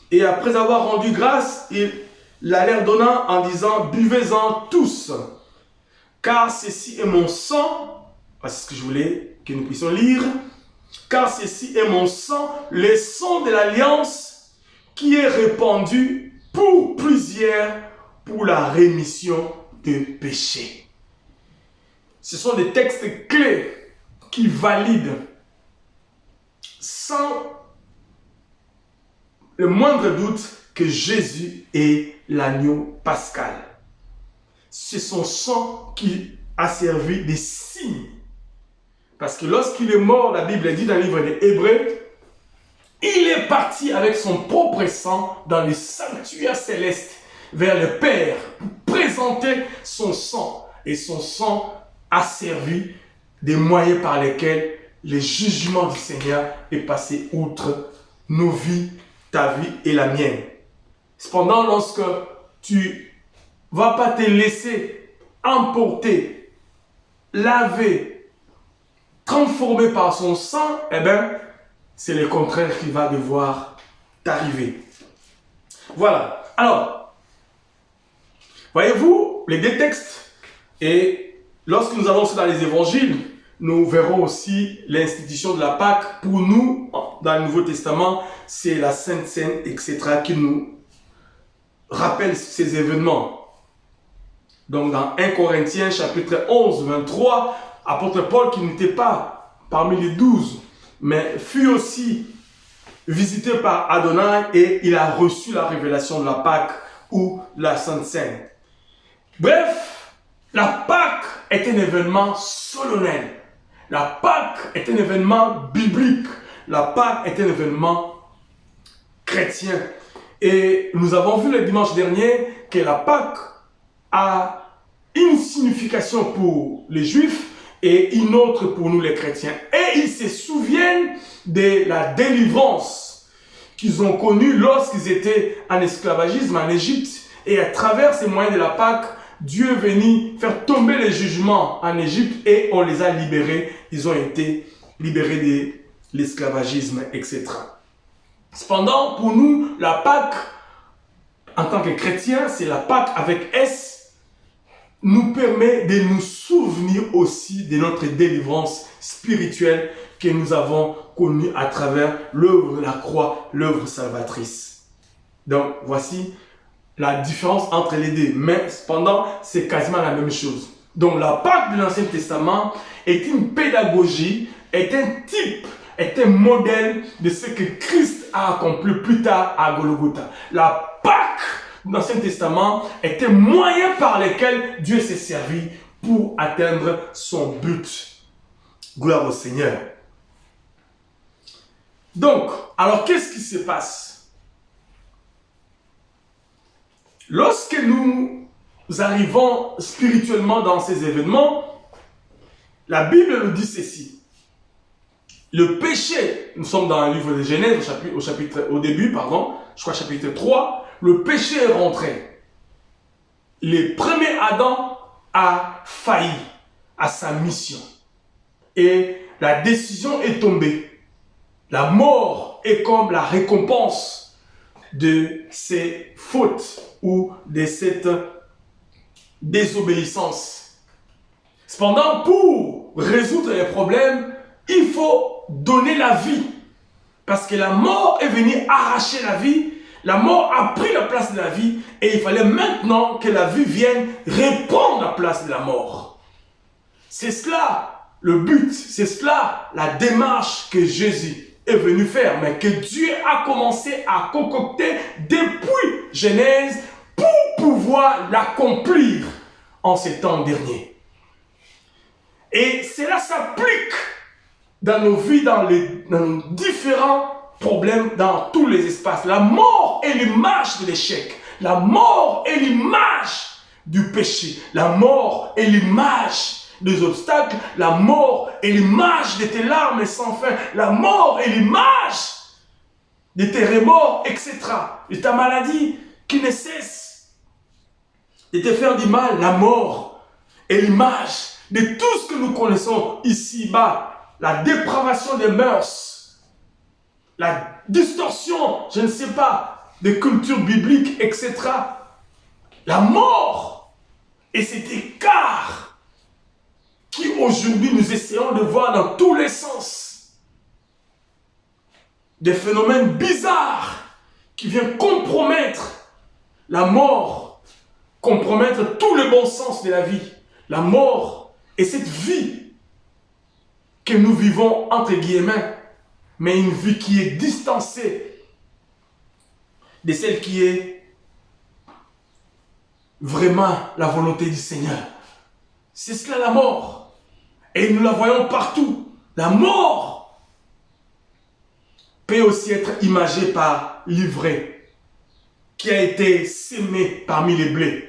et après avoir rendu grâce, il la leur donna en disant, buvez-en tous, car ceci est mon sang. C'est ce que je voulais que nous puissions lire. Car ceci est mon sang, le sang de l'alliance qui est répandu pour plusieurs pour la rémission de péchés. Ce sont des textes clés qui valident sans le moindre doute que Jésus est l'agneau pascal. C'est son sang qui a servi de signe. Parce que lorsqu'il est mort, la Bible dit dans le livre des Hébreux, il est parti avec son propre sang dans le sanctuaire céleste vers le Père pour présenter son sang. Et son sang a servi des moyens par lesquels le jugement du Seigneur est passé outre nos vies, ta vie et la mienne. Cependant, lorsque tu ne vas pas te laisser emporter, laver, transformé par son sang, eh bien, c'est le contraire qui va devoir t'arriver. Voilà. Alors, voyez-vous, les deux textes, et lorsque nous allons dans les évangiles, nous verrons aussi l'institution de la Pâque. Pour nous, dans le Nouveau Testament, c'est la Sainte Seine, etc., qui nous rappelle ces événements. Donc, dans 1 Corinthiens, chapitre 11, 23, apôtre Paul, qui n'était pas parmi les 12, mais fut aussi visité par Adonai et il a reçu la révélation de la Pâque ou la Sainte Seine. Bref, la Pâque est un événement solennel. La Pâque est un événement biblique. La Pâque est un événement chrétien. Et nous avons vu le dimanche dernier que la Pâque a une signification pour les Juifs et une autre pour nous les chrétiens. Et et ils se souviennent de la délivrance qu'ils ont connue lorsqu'ils étaient en esclavagisme en Égypte. Et à travers ces moyens de la Pâque, Dieu est venu faire tomber les jugements en Égypte et on les a libérés. Ils ont été libérés de l'esclavagisme, etc. Cependant, pour nous, la Pâque, en tant que chrétiens, c'est la Pâque avec S, nous permet de nous souvenir aussi de notre délivrance spirituelle que nous avons connue à travers l'œuvre de la croix, l'œuvre salvatrice. Donc, voici la différence entre les deux. Mais cependant, c'est quasiment la même chose. Donc, la Pâque de l'Ancien Testament est une pédagogie, est un type, est un modèle de ce que Christ a accompli plus tard à Golgotha. La Pâque de l'Ancien Testament est un moyen par lequel Dieu s'est servi pour atteindre son but. Gloire au Seigneur. Donc, alors qu'est-ce qui se passe? Lorsque nous arrivons spirituellement dans ces événements, la Bible nous dit ceci. Le péché, nous sommes dans le livre de Genèse, au début, je crois chapitre 3, le péché est rentré. Le premier Adam a failli à sa mission. Et la décision est tombée. La mort est comme la récompense de ces fautes ou de cette désobéissance. Cependant, pour résoudre les problèmes, il faut donner la vie. Parce que la mort est venue arracher la vie. La mort a pris la place de la vie. Et il fallait maintenant que la vie vienne répondre à la place de la mort. C'est cela le but. C'est cela la démarche que Jésus est venu faire. Mais que Dieu a commencé à concocter depuis Genèse pour pouvoir l'accomplir en ces temps derniers. Et cela s'applique dans nos vies, dans nos différents problèmes, dans tous les espaces. La mort est l'image de l'échec. La mort est l'image du péché. La mort est l'image des obstacles. La mort est l'image de tes larmes sans fin. La mort est l'image de tes remords, etc. De ta maladie qui ne cesse de te faire du mal. La mort est l'image de tout ce que nous connaissons ici-bas. La dépravation des mœurs, la distorsion, je ne sais pas, des cultures bibliques, etc. La mort et cet écart qui aujourd'hui nous essayons de voir dans tous les sens. Des phénomènes bizarres qui viennent compromettre la mort, compromettre tout le bon sens de la vie. La mort et cette vie que nous vivons entre guillemets, mais une vie qui est distancée de celle qui est vraiment la volonté du Seigneur. C'est cela la mort. Et nous la voyons partout. La mort peut aussi être imagée par l'ivraie qui a été sémé parmi les blés.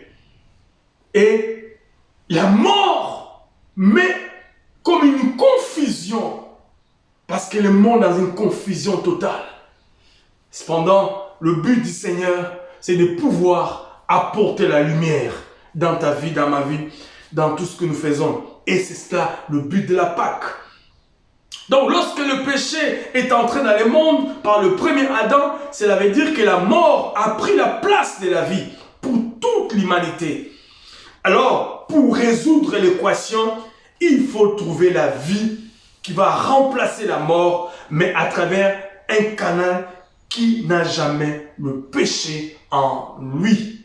Et la mort met comme une confusion, parce que le monde est dans une confusion totale. Cependant, le but du Seigneur, c'est de pouvoir apporter la lumière dans ta vie, dans ma vie, dans tout ce que nous faisons. Et c'est cela le but de la Pâque. Donc, lorsque le péché est entré dans le monde par le premier Adam, cela veut dire que la mort a pris la place de la vie pour toute l'humanité. Alors, pour résoudre l'équation, il faut trouver la vie qui va remplacer la mort, mais à travers un canal qui n'a jamais le péché en lui.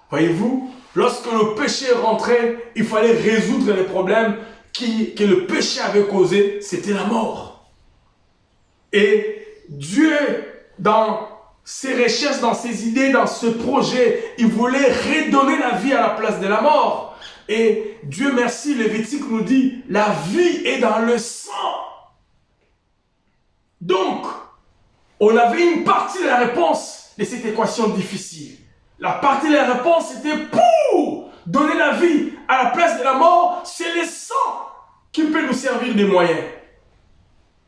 Voyez-vous, lorsque le péché est rentré, il fallait résoudre les problèmes que le péché avait causés, c'était la mort. Et Dieu, dans ses recherches, dans ses idées, dans ce projet, il voulait redonner la vie à la place de la mort. Et Dieu merci, Lévitique nous dit, la vie est dans le sang. Donc, on avait une partie de la réponse de cette équation difficile. La partie de la réponse était pour donner la vie à la place de la mort. C'est le sang qui peut nous servir de moyen.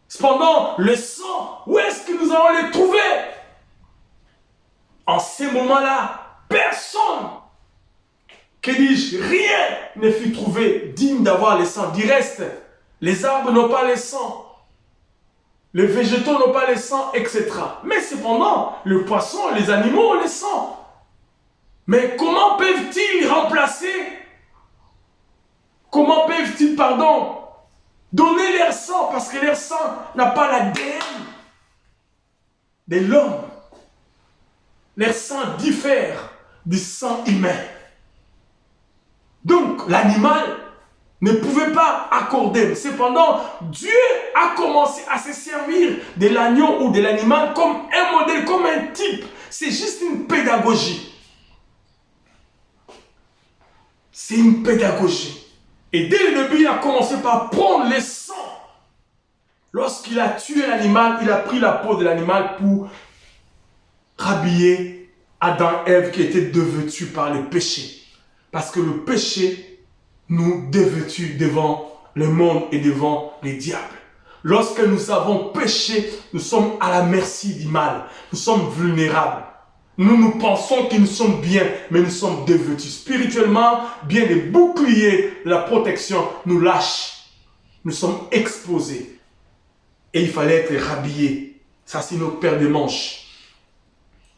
Cependant, le sang, où est-ce que nous allons les trouver? En ces moments-là, personne, que dis-je, rien ne fut trouvé digne d'avoir le sang. Du reste, les arbres n'ont pas le sang, les végétaux n'ont pas le sang, etc. Mais cependant, le poisson, les animaux ont le sang. Mais comment peuvent-ils remplacer? Comment peuvent-ils, donner leur sang? Parce que leur sang n'a pas l'ADN de l'homme. Leur sang diffère du sang humain. Donc, l'animal ne pouvait pas accorder. Cependant, Dieu a commencé à se servir de l'agneau ou de l'animal comme un modèle, comme un type. C'est juste une pédagogie. C'est une pédagogie. Et dès le début, il a commencé par prendre le sang. Lorsqu'il a tué l'animal, il a pris la peau de l'animal pour rhabiller Adam et Ève qui étaient dévêtus par le péché. Parce que le péché nous dévêtit devant le monde et devant les diables. Lorsque nous avons péché, nous sommes à la merci du mal. Nous sommes vulnérables. Nous pensons que nous sommes bien, mais nous sommes dévêtus. Spirituellement, bien les boucliers de la protection nous lâchent. Nous sommes exposés. Et il fallait être rhabillé. Ça, c'est notre paire de manches.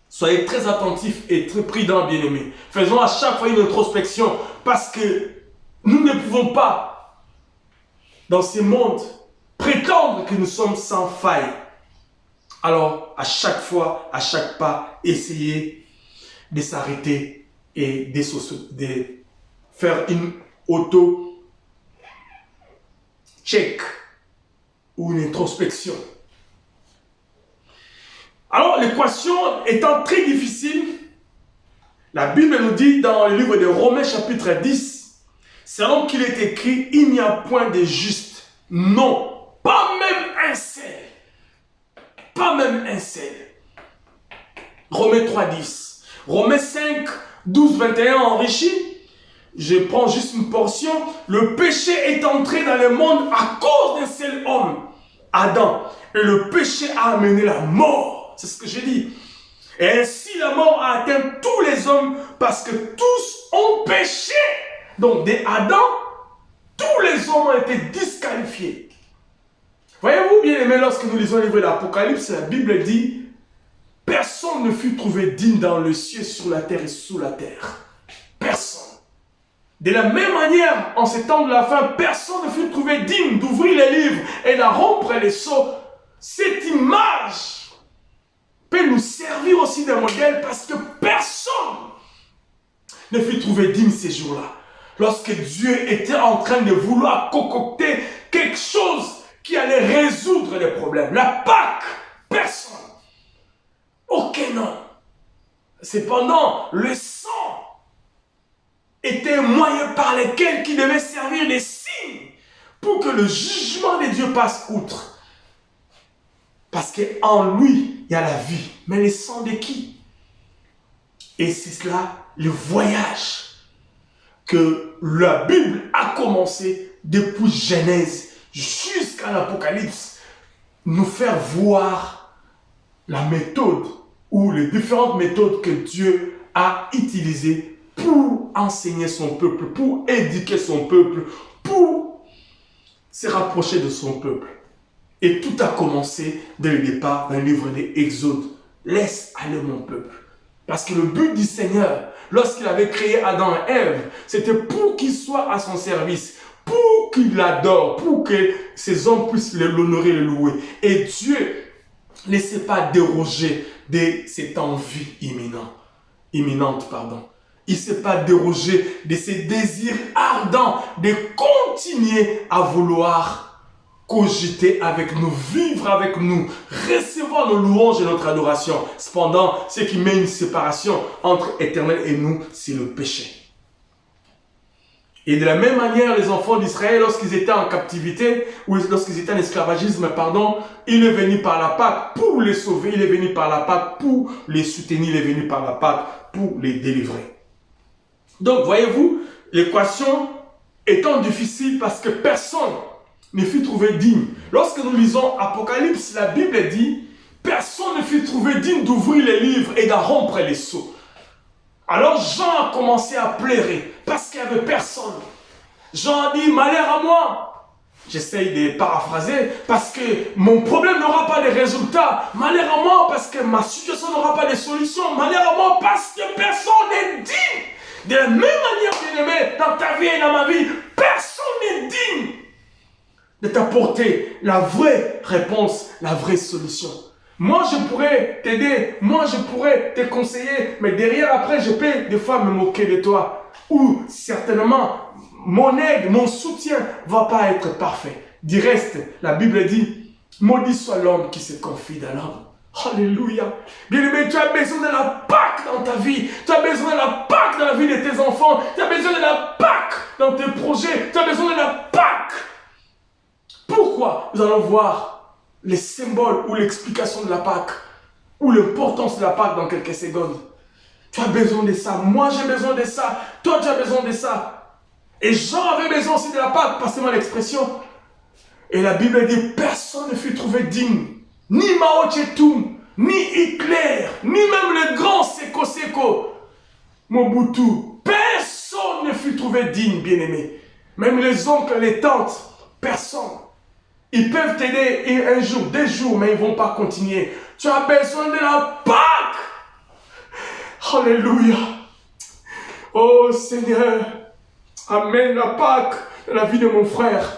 Soyez très attentifs et très prudents, bien-aimés. Faisons à chaque fois une introspection parce que nous ne pouvons pas, dans ce monde, prétendre que nous sommes sans faille. Alors, à chaque fois, à chaque pas, essayez de s'arrêter et de faire une auto-check ou une introspection. Alors, l'équation étant très difficile, la Bible nous dit dans le livre de Romains chapitre 10, selon qu'il est écrit, il n'y a point de juste. Non, pas même un seul. Pas même un seul. Romains 3, 10. Romains 5, 12, 21 enrichi. Je prends juste une portion. Le péché est entré dans le monde à cause d'un seul homme, Adam. Et le péché a amené la mort. C'est ce que j'ai dit. Et ainsi la mort a atteint tous les hommes parce que tous ont péché. Donc dès Adam, tous les hommes ont été disqualifiés. Voyez-vous, bien aimés, lorsque nous lisons le livre de l'Apocalypse, la Bible dit « Personne ne fut trouvé digne dans le ciel, sur la terre et sous la terre. » Personne. De la même manière, en ces temps de la fin, personne ne fut trouvé digne d'ouvrir les livres et de rompre les sceaux. Cette image peut nous servir aussi d'un modèle parce que personne ne fut trouvé digne ces jours-là. Lorsque Dieu était en train de vouloir concocter quelque chose qui allait résoudre les problèmes. La Pâque, personne. Aucun homme. Cependant, le sang était un moyen par lequel qui devait servir de signe pour que le jugement de Dieu passe outre. Parce qu'en lui, il y a la vie. Mais le sang de qui? Et c'est cela, le voyage que la Bible a commencé depuis Genèse jusqu'à l'Apocalypse. Nous faire voir la méthode ou les différentes méthodes que Dieu a utilisées pour enseigner son peuple, pour éduquer son peuple, pour se rapprocher de son peuple. Et tout a commencé dès le départ dans le livre des Exodes. Laisse aller mon peuple. Parce que le but du Seigneur, lorsqu'il avait créé Adam et Ève, c'était pour qu'ils soient à son service, pour qu'il l'adore, pour que ces hommes puissent l'honorer et le louer. Et Dieu ne laissait pas déroger de cette envie imminente. Il ne s'est pas dérogé de ses désirs ardents de continuer à vouloir cogiter avec nous, vivre avec nous, recevoir nos louanges et notre adoration. Cependant, ce qui met une séparation entre Éternel et nous, c'est le péché. Et de la même manière, les enfants d'Israël, lorsqu'ils étaient en captivité, ou lorsqu'ils étaient en esclavagisme, il est venu par la Pâque pour les sauver, il est venu par la Pâque pour les soutenir, il est venu par la Pâque pour les délivrer. Donc, voyez-vous, l'équation étant difficile parce que personne ne fut trouvé digne. Lorsque nous lisons Apocalypse, la Bible dit, personne ne fut trouvé digne d'ouvrir les livres et d'en rompre les sceaux. Alors Jean a commencé à pleurer parce qu'il n'y avait personne. Jean a dit, malheur à moi. J'essaye de paraphraser parce que mon problème n'aura pas de résultats. Malheur à moi parce que ma situation n'aura pas de solution. Malheur à moi parce que personne n'est digne. De la même manière, bien-aimé, dans ta vie et dans ma vie, personne n'est digne de t'apporter la vraie réponse, la vraie solution. Moi, je pourrais t'aider, moi, je pourrais te conseiller, mais derrière, après, je peux des fois me moquer de toi. Ou certainement, mon aide, mon soutien ne va pas être parfait. Du reste, la Bible dit, maudit soit l'homme qui se confie dans l'homme. Alléluia. Bien-aimé, tu as besoin de la Pâque dans ta vie. Tu as besoin de la Pâque dans la vie de tes enfants. Tu as besoin de la Pâque dans tes projets. Tu as besoin de la Pâque. Pourquoi? Nous allons voir les symboles ou l'explication de la Pâque ou l'importance de la Pâque dans quelques secondes. Tu as besoin de ça. Moi, j'ai besoin de ça. Toi, tu as besoin de ça. Et Jean avait besoin aussi de la Pâque, passez-moi l'expression. Et la Bible dit, personne ne fut trouvé digne. Ni Mao Tse-tung, ni Hitler, ni même le grand Seko Seko, Mobutu. Personne ne fut trouvé digne, bien-aimé. Même les oncles, les tantes, personne. Ils peuvent t'aider un jour, 2 jours, mais ils ne vont pas continuer. Tu as besoin de la Pâque. Alléluia. Oh Seigneur. Amène la Pâque dans la vie de mon frère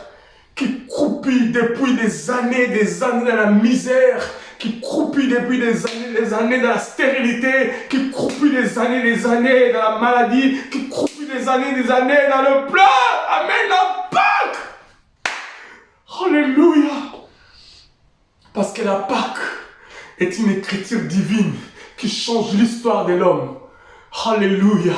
qui croupit depuis des années dans la misère, qui croupit depuis des années dans la stérilité, qui croupit des années dans la maladie, qui croupit des années dans le pleurs. Amène la Pâque. Alléluia. Parce que la Pâque est une écriture divine qui change l'histoire de l'homme. Alléluia.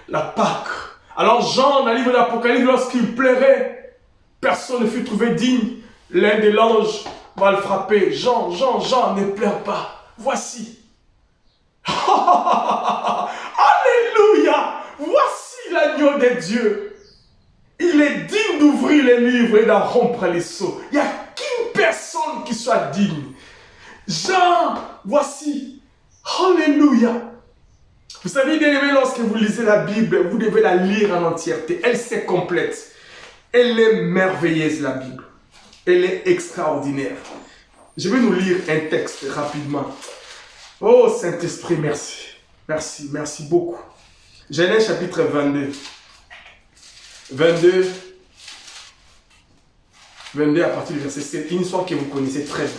La Pâque. Alors Jean, dans le livre d'Apocalypse, lorsqu'il pleurait, personne ne fut trouvé digne. L'un des anges va le frapper. Jean, ne pleure pas. Voici. Alléluia. Voici l'agneau de Dieu. Il est digne d'ouvrir les livres et d'en rompre les sceaux. Il n'y a qu'une personne qui soit digne. Jean, voici. Alléluia. Vous savez, bien aimé, lorsque vous lisez la Bible, vous devez la lire en entièreté. Elle s'est complète. Elle est merveilleuse, la Bible. Elle est extraordinaire. Je vais nous lire un texte rapidement. Oh, Saint-Esprit, merci. Merci, merci beaucoup. Genèse chapitre 22. 22 à partir du verset 7. Une histoire que vous connaissez très bien.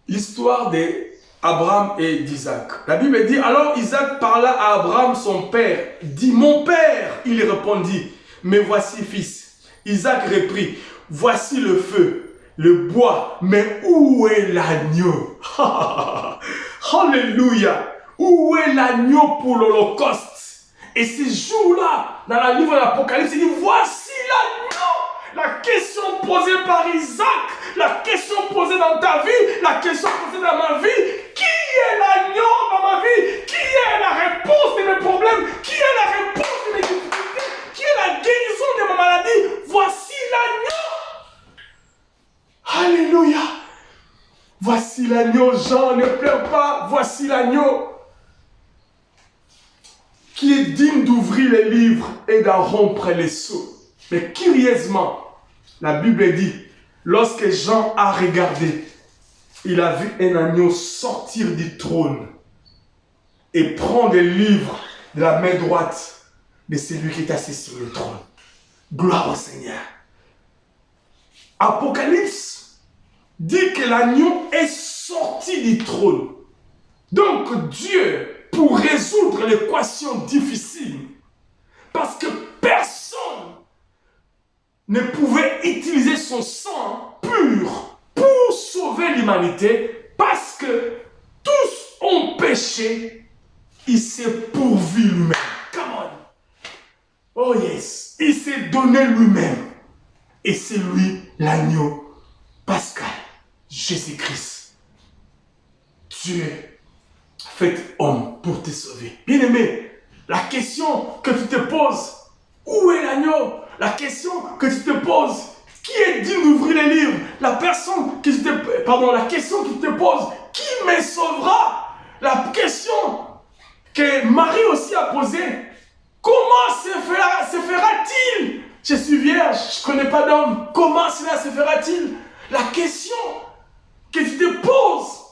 L'histoire d'Abraham et d'Isaac. La Bible dit, alors Isaac parla à Abraham son père, dit, mon père, il répondit, mais voici fils. Isaac reprit, voici le feu, le bois, mais où est l'agneau? Alléluia. Où est l'agneau pour l'Holocauste? Et ce jour-là, dans la livre de l'Apocalypse, il dit, voici l'agneau. La question posée par Isaac, la question posée dans ta vie, la question posée dans ma vie, qui est l'agneau dans ma vie? Qui est la réponse de mes problèmes? Qui est la réponse de mes difficultés? Qui est la guérison de ma maladie? Voici l'agneau. Alléluia. Voici l'agneau, Jean, ne pleure pas. Voici l'agneau qui est digne d'ouvrir les livres et d'en rompre les sceaux. Mais curieusement, la Bible dit, lorsque Jean a regardé, il a vu un agneau sortir du trône et prendre le livre de la main droite de celui qui est assis sur le trône. Gloire au Seigneur. Apocalypse dit que l'agneau est sorti du trône. Donc Dieu, pour résoudre l'équation difficile, parce que personne ne pouvait utiliser son sang pur pour sauver l'humanité, parce que tous ont péché, il s'est pourvu lui-même. Come on. Oh yes. Il s'est donné lui-même. Et c'est lui l'agneau pascal, Jésus-Christ. Dieu fait homme pour te sauver. Bien-aimé, la question que tu te poses, Où est l'agneau? La question que tu te poses, qui est digne d'ouvrir les livres? La question que tu te poses, qui me sauvera? La question que Marie aussi a posée, comment se fera-t-il? Je suis vierge, je ne connais pas d'homme, comment cela se fera-t-il? La question que tu te poses,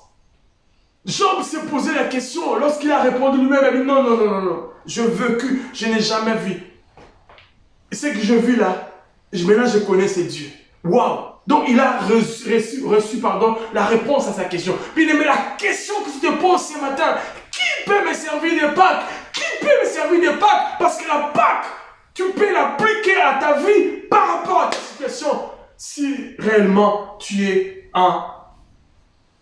Job s'est posé la question, lorsqu'il a répondu lui-même, il a dit non, je n'ai jamais vu. Et ce que je vis là, maintenant je connais ces dieux. Waouh! Donc il a reçu la réponse à sa question. Puis mais la question que tu te poses ce matin, qui peut me servir de Pâques? Qui peut me servir de Pâques? Parce que la Pâques, tu peux l'appliquer à ta vie par rapport à ta situation. Si réellement tu es en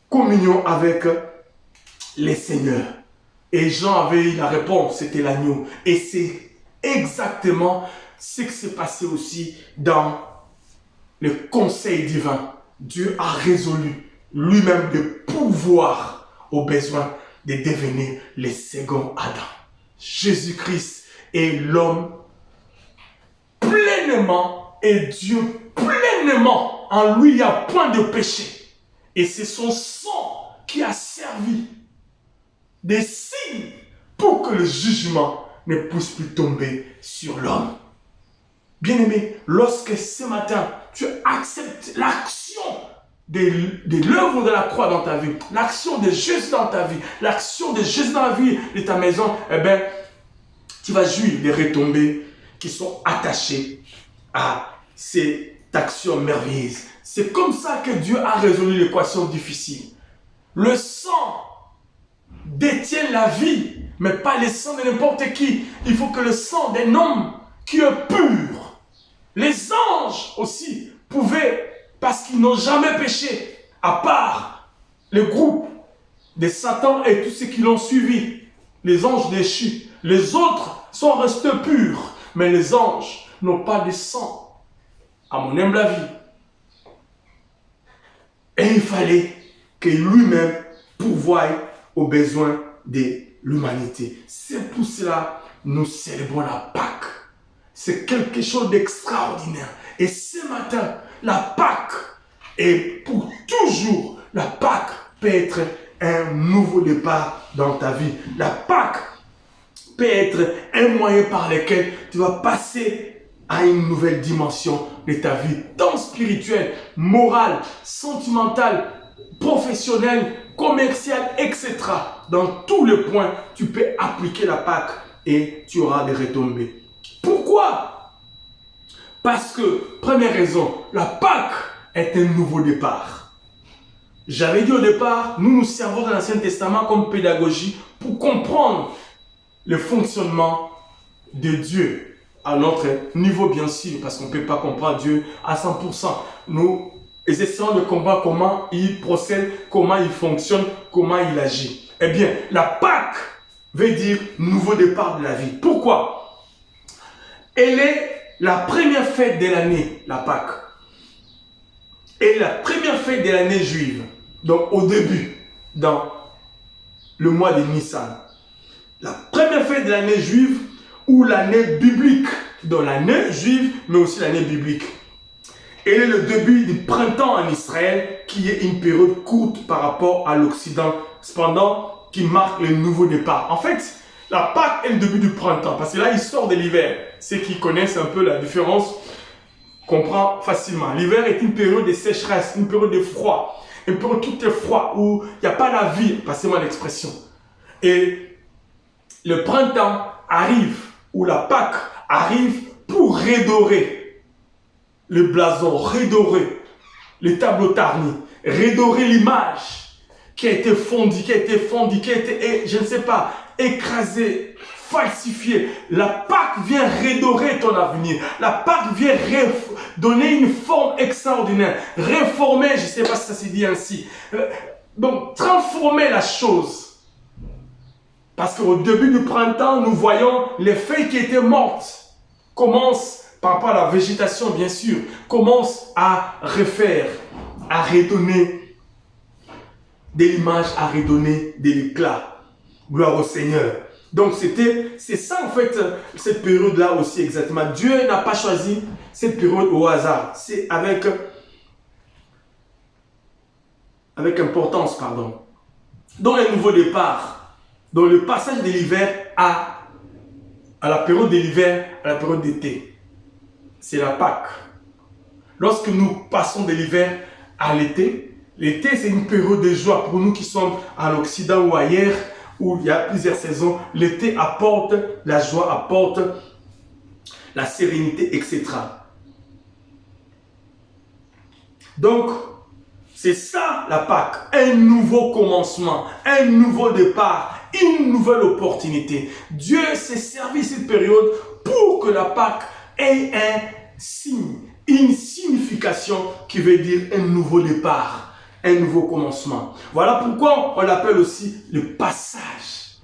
communion avec les seigneurs. Et Jean avait eu la réponse, c'était l'agneau. Et c'est exactement ce qui s'est passé aussi dans le conseil divin. Dieu a résolu lui-même de pouvoir au besoin de devenir le second Adam. Jésus-Christ est l'homme pleinement et Dieu pleinement. En lui, il n'y a point de péché. Et c'est son sang qui a servi des signes pour que le jugement ne puisse plus tomber sur l'homme. Bien-aimé, lorsque ce matin, tu acceptes l'action de l'œuvre de la croix dans ta vie, l'action de Jésus dans ta vie, l'action de Jésus dans la vie de ta maison, eh bien, tu vas jouir des retombées qui sont attachées à cette action merveilleuse. C'est comme ça que Dieu a résolu l'équation difficile. Le sang détient la vie, mais pas le sang de n'importe qui. Il faut que le sang d'un homme qui est pur. Les anges aussi pouvaient, parce qu'ils n'ont jamais péché, à part le groupe de Satan et tous ceux qui l'ont suivi, les anges déchus. Les autres sont restés purs, mais les anges n'ont pas de sang, à mon humble avis. Et il fallait que lui-même pourvoie aux besoins de l'humanité. C'est pour cela que nous célébrons la Pâque. C'est quelque chose d'extraordinaire. Et ce matin, la Pâque est pour toujours. La Pâque peut être un nouveau départ dans ta vie. La Pâque peut être un moyen par lequel tu vas passer à une nouvelle dimension de ta vie, tant spirituelle, morale, sentimentale, professionnelle, commerciale, etc. Dans tous les points, tu peux appliquer la Pâque et tu auras des retombées. Pourquoi? Parce que, première raison, la Pâque est un nouveau départ. J'avais dit au départ, nous servons dans l'Ancien Testament comme pédagogie pour comprendre le fonctionnement de Dieu à notre niveau, bien sûr, parce qu'on ne peut pas comprendre Dieu à 100%. Nous essayons de comprendre comment il procède, comment il fonctionne, comment il agit. Eh bien, la Pâque veut dire nouveau départ de la vie. Pourquoi? Elle est la première fête de l'année, la Pâque. Et la première fête de l'année juive. Donc au début, dans le mois de Nissan. La première fête de l'année juive ou l'année biblique. Dans l'année juive, mais aussi l'année biblique. Elle est le début du printemps en Israël, qui est une période courte par rapport à l'Occident, cependant qui marque le nouveau départ. En fait, la Pâque est le début du printemps, parce que là, il sort de l'hiver. Ceux qui connaissent un peu la différence comprennent facilement. L'hiver est une période de sécheresse, une période de froid, une période tout est froid, où il n'y a pas la vie, passez-moi l'expression. Et le printemps arrive, ou la Pâque arrive pour redorer le blason, redorer les tableaux tarnis, redorer l'image qui a été fondue, qui a été, je ne sais pas, écrasée, falsifiée. La Pâque vient redorer ton avenir. La Pâque vient donner une forme extraordinaire, réformer, je ne sais pas si ça se dit ainsi. Donc, transformer la chose. Parce qu'au début du printemps, nous voyons les feuilles qui étaient mortes commencent, par rapport à la végétation bien sûr, commencent à refaire, à redonner de l'image, à redonner de l'éclat. Gloire au Seigneur. Donc c'est ça en fait, cette période-là aussi exactement. Dieu n'a pas choisi cette période au hasard. C'est avec importance, pardon. Dans un nouveau départ, dans le passage de l'hiver à la période de l'hiver, à la période d'été. C'est la Pâque. Lorsque nous passons de l'hiver à l'été, l'été c'est une période de joie pour nous qui sommes en Occident ou ailleurs, où il y a plusieurs saisons. L'été apporte la joie, apporte la sérénité, etc. Donc, c'est ça la Pâque, un nouveau commencement, un nouveau départ, une nouvelle opportunité. Dieu s'est servi de cette période pour que la Pâque ait un signe, une signification qui veut dire un nouveau départ, un nouveau commencement. Voilà pourquoi on l'appelle aussi le passage.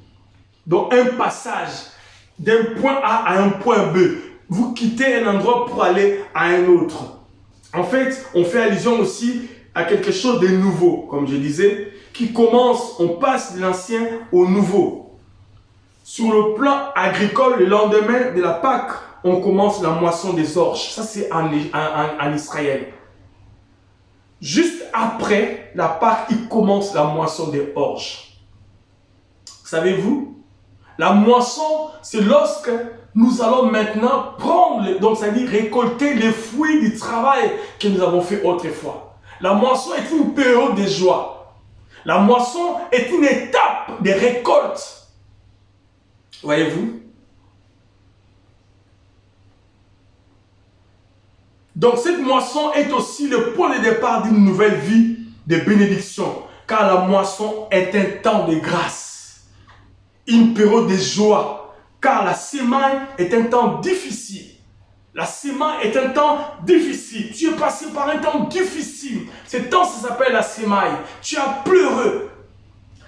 Donc un passage d'un point A à un point B. Vous quittez un endroit pour aller à un autre. En fait, on fait allusion aussi à quelque chose de nouveau, comme je disais, qui commence, on passe de l'ancien au nouveau. Sur le plan agricole, le lendemain de la Pâque, on commence la moisson des orges. Ça, c'est en Israël. Juste après la Pâque, il commence la moisson des orges. Savez-vous? La moisson, c'est lorsque nous allons maintenant prendre, donc c'est-à-dire récolter les fruits du travail que nous avons fait autrefois. La moisson est une période de joie. La moisson est une étape de récolte. Voyez-vous? Donc cette moisson est aussi le point de départ d'une nouvelle vie de bénédiction. Car la moisson est un temps de grâce. Une période de joie. Car la semaine est un temps difficile. La semaine est un temps difficile. Tu es passé par un temps difficile. Ce temps, ça s'appelle la semaine. Tu as pleuré.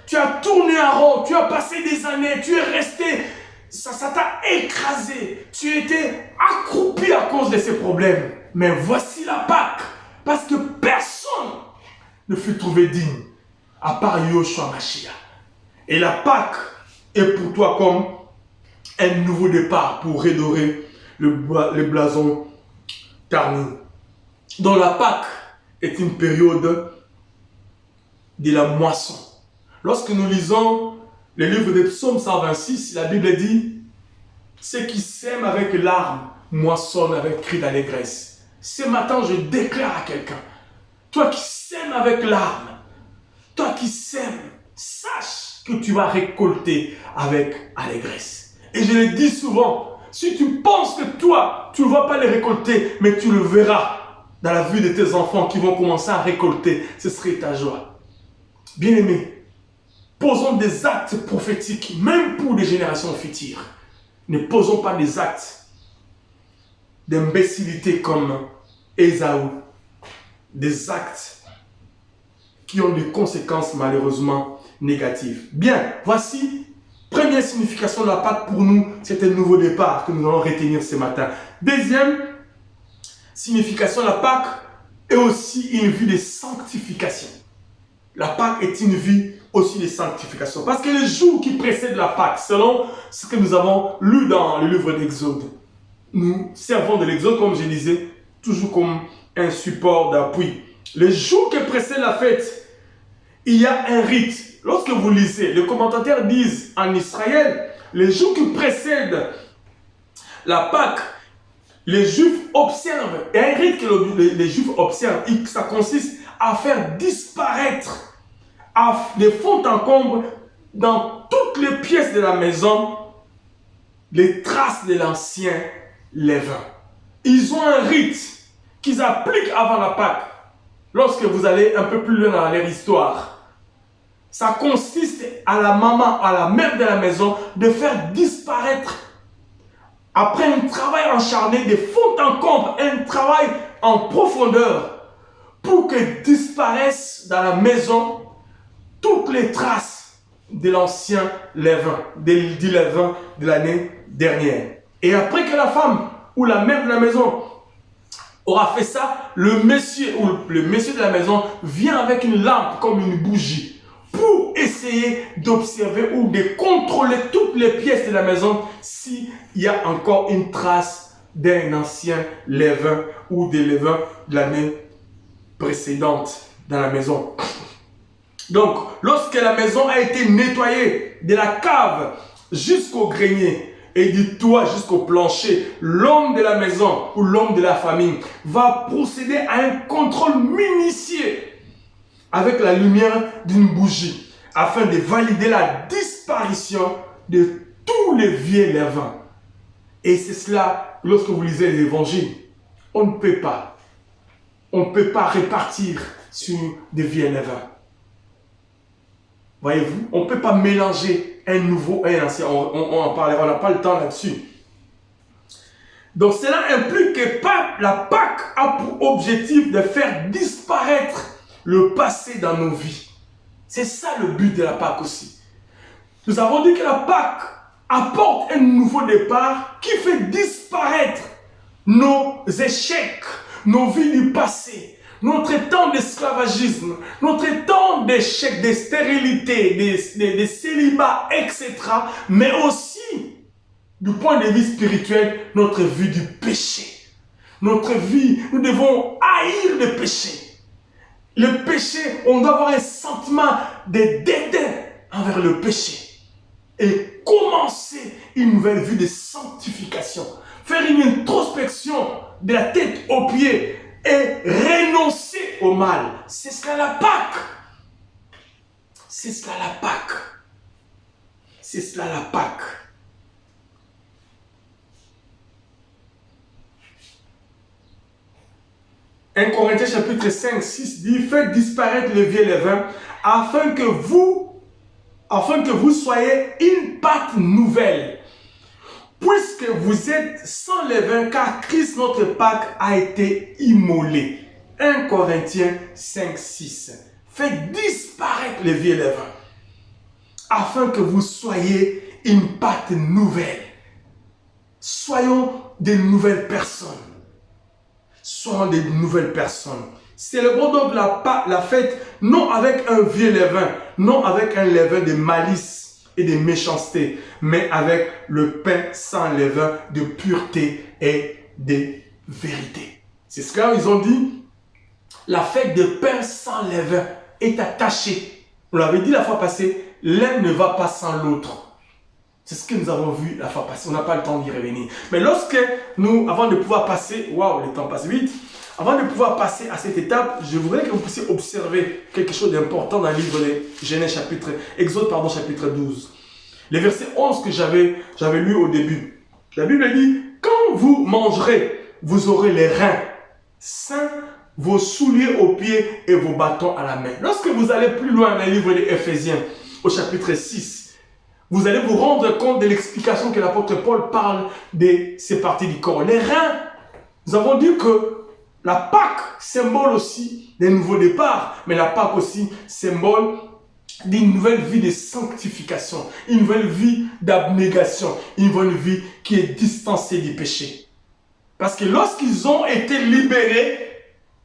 Tu as tourné en rond. Tu as passé des années. Tu es resté. Ça t'a écrasé. Tu étais accroupi à cause de ces problèmes. Mais voici la Pâque. Parce que personne ne fut trouvé digne. À part Yoshua Mashiach. Et la Pâque est pour toi comme un nouveau départ pour redorer le blason tarni. Donc la Pâque est une période de la moisson. Lorsque nous lisons le livre de Psaume 126, la Bible dit « Ceux qui sèment avec larmes moissonnent avec cri d'allégresse. » Ce matin, je déclare à quelqu'un, toi qui sèmes avec larmes, toi qui sèmes, sache que tu vas récolter avec allégresse. Et je le dis souvent, si tu penses que toi, tu ne vas pas les récolter, mais tu le verras dans la vie de tes enfants qui vont commencer à récolter, ce serait ta joie. Bien-aimés, posons des actes prophétiques, même pour les générations futures. Ne posons pas des actes d'imbécilité comme Ésaü. Des actes qui ont des conséquences malheureusement négatives. Bien, voici première signification de la Pâque pour nous, c'est un nouveau départ que nous allons retenir ce matin. Deuxième signification de la Pâque est aussi une vie de sanctification. La Pâque est une vie aussi de sanctification. Parce que les jours qui précèdent la Pâque, selon ce que nous avons lu dans le livre d'Exode, nous servons de l'Exode, comme je disais, toujours comme un support d'appui. Les jours qui précèdent la fête, il y a un rite. Lorsque vous lisez, les commentateurs disent en Israël, les jours qui précèdent la Pâque, les Juifs observent, et un rite que les Juifs observent, ça consiste à faire disparaître de fond en comble dans toutes les pièces de la maison les traces de l'ancien levain. Ils ont un rite qu'ils appliquent avant la Pâque. Lorsque vous allez un peu plus loin dans leur histoire, ça consiste à la maman, à la mère de la maison, de faire disparaître, après un travail acharné de fond en comble, un travail en profondeur, pour que disparaissent dans la maison toutes les traces de l'ancien levain, du levain de l'année dernière. Et après que la femme ou la mère de la maison aura fait ça, le monsieur de la maison vient avec une lampe comme une bougie pour essayer d'observer ou de contrôler toutes les pièces de la maison s'il y a encore une trace d'un ancien levain ou des levains de l'année précédente dans la maison. Donc, lorsque la maison a été nettoyée de la cave jusqu'au grenier et du toit jusqu'au plancher, l'homme de la maison ou l'homme de la famille va procéder à un contrôle minutieux avec la lumière d'une bougie afin de valider la disparition de tous les vieux levains. Et c'est cela, lorsque vous lisez les évangiles, on ne peut pas répartir sur des vieux levains. Voyez-vous, on ne peut pas mélanger un nouveau et un ancien. On en parlera, on n'a pas le temps là-dessus. Donc cela implique que la Pâque a pour objectif de faire disparaître le passé dans nos vies. C'est ça le but de la Pâque aussi. Nous avons dit que la Pâque apporte un nouveau départ qui fait disparaître nos échecs, nos vies du passé, notre temps d'esclavagisme, notre temps d'échec, de stérilité, de célibat, etc. Mais aussi, du point de vue spirituel, notre vie du péché. Notre vie, nous devons haïr le péché. Le péché, on doit avoir un sentiment de dédain envers le péché. Et commencer une nouvelle vie de sanctification. Faire une introspection de la tête aux pieds et renoncer au mal. C'est cela la Pâque. C'est cela la Pâque. C'est cela la Pâque. Un Corinthiens chapitre 5, 6 dit: faites disparaître le vieux levain afin que vous soyez une pâte nouvelle. Puisque vous êtes sans levain, car Christ notre Pâque a été immolé. 1 Corinthiens 5, 6. Faites disparaître le vieux levain afin que vous soyez une pâte nouvelle. Soyons des nouvelles personnes. Soyons des nouvelles personnes. Célébrons donc la fête non avec un vieux levain, non avec un levain de malice et de méchanceté, mais avec le pain sans levain de pureté et de vérité. C'est ce qu'ils ont dit. La fête de pain sans levain est attachée. On l'avait dit la fois passée, l'un ne va pas sans l'autre. C'est ce que nous avons vu la fois passée. On n'a pas le temps d'y revenir. Mais lorsque nous, avant de pouvoir passer, waouh, le temps passe vite. Avant de pouvoir passer à cette étape, je voudrais que vous puissiez observer quelque chose d'important dans le livre de Genèse Exode chapitre 12. Le verset 11 que j'avais lu au début. La Bible dit: quand vous mangerez, vous aurez les reins sains, vos souliers aux pieds et vos bâtons à la main. Lorsque vous allez plus loin dans le livre des Éphésiens, au chapitre 6, vous allez vous rendre compte de l'explication que l'apôtre Paul parle de ces parties du corps. Les reins, nous avons dit que la Pâque symbole aussi des nouveaux départs, mais la Pâque aussi symbole d'une nouvelle vie de sanctification, une nouvelle vie d'abnégation, une nouvelle vie qui est distancée du péché. Parce que lorsqu'ils ont été libérés,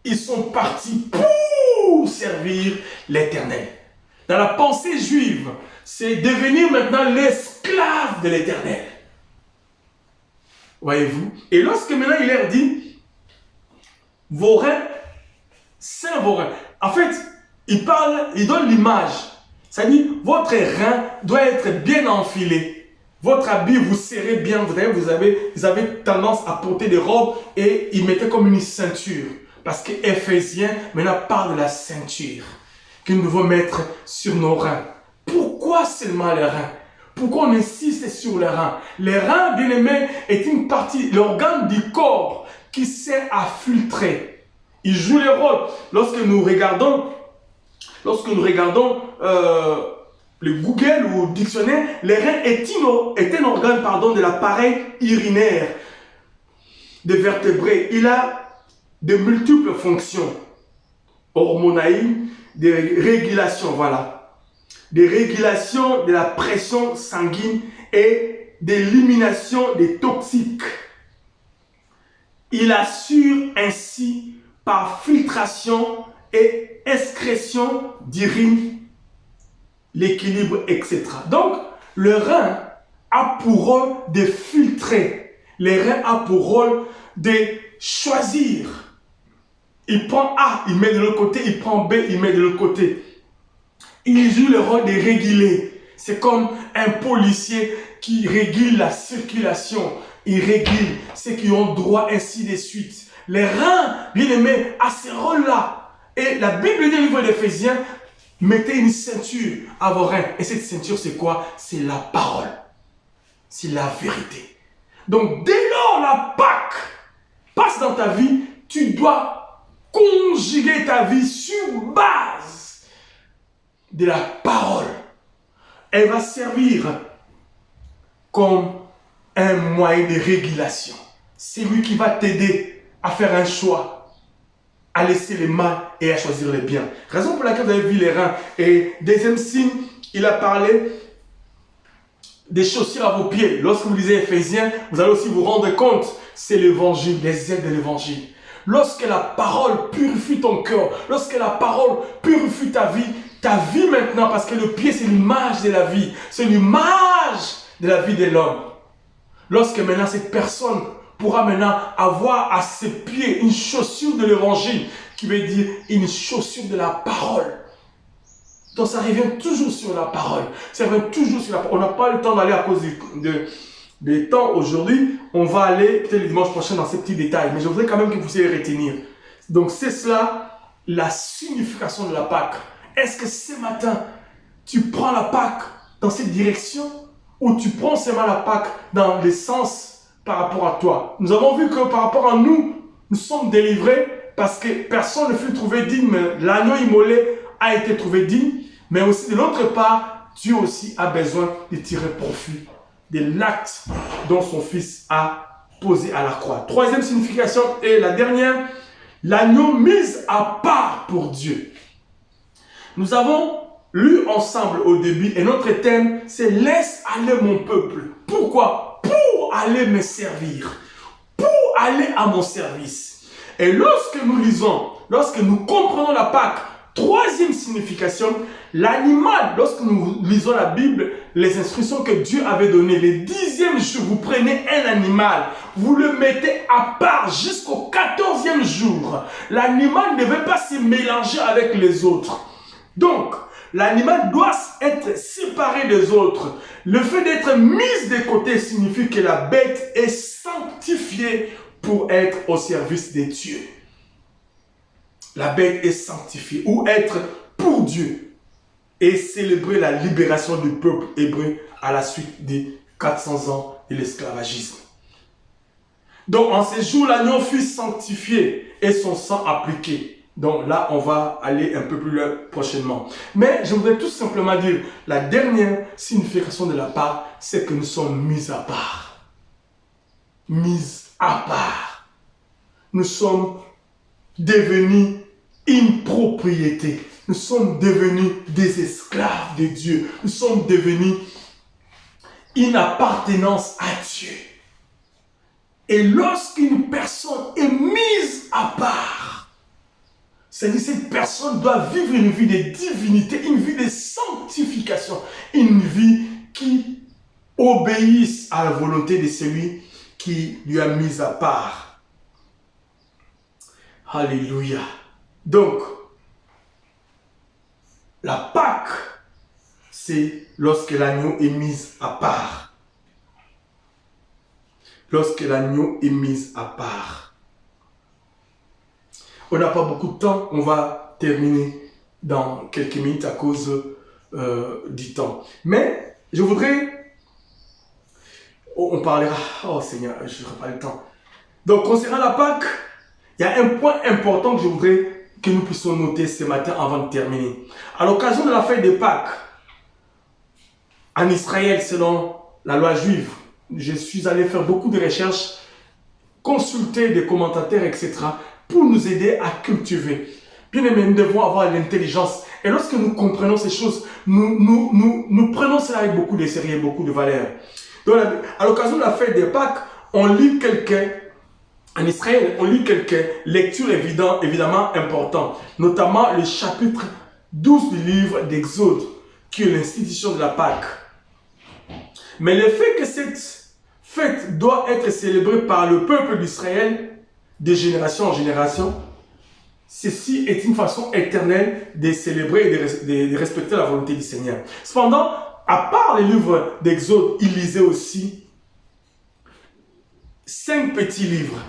ils sont partis pour servir l'Éternel. Dans la pensée juive, c'est devenir maintenant l'esclave de l'Éternel. Voyez-vous? Et lorsque maintenant il leur dit: vos reins, saint vos reins. En fait, il donne l'image. Ça dit, votre rein doit être bien enfilé. Votre habit, vous serrez bien. Vous avez tendance à porter des robes et ils mettaient comme une ceinture. Parce que Éphésiens maintenant parle de la ceinture que nous devons mettre sur nos reins. Pourquoi seulement les reins? Pourquoi on insiste sur les reins? Les reins, bien aimés, est une partie, l'organe du corps qui sert à filtrer. Il joue le rôle. Lorsque nous regardons le Google ou le dictionnaire, les reins est un organe de l'appareil urinaire des vertébrés. Il a de multiples fonctions hormonales, de régulation, de régulation de la pression sanguine et d'élimination des toxiques. Il assure ainsi par filtration et excrétion d'urine l'équilibre, etc. Donc, le rein a pour rôle de filtrer. Le rein a pour rôle de choisir. Il prend A, il met de l'autre côté, il prend B, il met de l'autre côté. Il joue le rôle de réguler. C'est comme un policier qui régule la circulation. Il régule ceux qui ont droit, ainsi de suite. Les reins, bien aimés, à ce rôle-là. Et la Bible dit au livre d'Éphésiens, mettez une ceinture à vos reins. Et cette ceinture, c'est quoi? C'est la parole. C'est la vérité. Donc, dès lors la Pâque passe dans ta vie, tu dois conjuguer ta vie sur base de la parole. Elle va servir comme un moyen de régulation. C'est lui qui va t'aider à faire un choix, à laisser le mal et à choisir le bien. Raison pour laquelle vous avez vu les reins. Et deuxième signe, il a parlé des chaussures à vos pieds. Lorsque vous lisez Éphésiens, vous allez aussi vous rendre compte, c'est l'évangile, les aides de l'évangile. Lorsque la parole purifie ton cœur, lorsque la parole purifie ta vie maintenant, parce que le pied c'est l'image de la vie, c'est l'image de la vie de l'homme. Lorsque maintenant cette personne pourra maintenant avoir à ses pieds une chaussure de l'évangile, qui veut dire une chaussure de la parole. Donc ça revient toujours sur la parole. Ça revient toujours sur la parole. On n'a pas le temps d'aller à cause des temps aujourd'hui. On va aller peut-être le dimanche prochain dans ces petits détails. Mais je voudrais quand même que vous puissiez retenir. Donc c'est cela la signification de la Pâque. Est-ce que ce matin, tu prends la Pâque dans cette direction ou tu prends seulement la Pâque dans le sens par rapport à toi? Nous avons vu que par rapport à nous, nous sommes délivrés parce que personne ne fut trouvé digne, mais l'agneau immolé a été trouvé digne. Mais aussi de l'autre part, Dieu aussi a besoin de tirer profit de l'acte dont son fils a posé à la croix. Troisième signification et la dernière, l'agneau mis à part pour Dieu. Nous avons lu ensemble au début et notre thème c'est « Laisse aller mon peuple ». Pourquoi? Pour aller me servir, pour aller à mon service. Et lorsque nous lisons, lorsque nous comprenons la Pâque, troisième signification, l'animal, lorsque nous lisons la Bible, les instructions que Dieu avait données, le 10e jour, vous prenez un animal, vous le mettez à part jusqu'au 14e jour. L'animal ne veut pas se mélanger avec les autres. Donc, l'animal doit être séparé des autres. Le fait d'être mis de côté signifie que la bête est sanctifiée pour être au service de Dieu. La bête est sanctifiée ou être pour Dieu et célébrer la libération du peuple hébreu à la suite des 400 ans de l'esclavagisme. Donc en ces jours, l'agneau fut sanctifié et son sang appliqué. Donc là, on va aller un peu plus loin prochainement. Mais je voudrais tout simplement dire, la dernière signification de la Pâque, c'est que nous sommes mis à part. Mis à part. Nous sommes devenus une propriété. Nous sommes devenus des esclaves de Dieu. Nous sommes devenus une appartenance à Dieu. Et lorsqu'une personne est mise à part, c'est-à-dire que cette personne doit vivre une vie de divinité, une vie de sanctification, une vie qui obéisse à la volonté de celui qui lui a mis à part. Alléluia. Donc, la Pâque, c'est lorsque l'agneau est mis à part. Lorsque l'agneau est mis à part. On n'a pas beaucoup de temps, on va terminer dans quelques minutes à cause du temps. Mais je voudrais, on parlera, oh Seigneur, je n'aurai pas le temps. Donc concernant la Pâque, il y a un point important que je voudrais que nous puissions noter ce matin avant de terminer. À l'occasion de la fête de Pâques, en Israël, selon la loi juive, je suis allé faire beaucoup de recherches, consulter des commentateurs, etc., pour nous aider à cultiver. Bien aimé, nous devons avoir l'intelligence. Et lorsque nous comprenons ces choses, nous prenons cela avec beaucoup de sérieux, beaucoup de valeur. Donc, à l'occasion de la fête des Pâques, on lit en Israël, on lit quelques lectures évidemment importantes, notamment le chapitre 12 du livre d'Exode, qui est l'institution de la Pâque. Mais le fait que cette fête doit être célébrée par le peuple d'Israël de génération en génération, ceci est une façon éternelle de célébrer et de respecter la volonté du Seigneur. Cependant, à part les livres d'Exode, il lisait aussi 5 petits livres.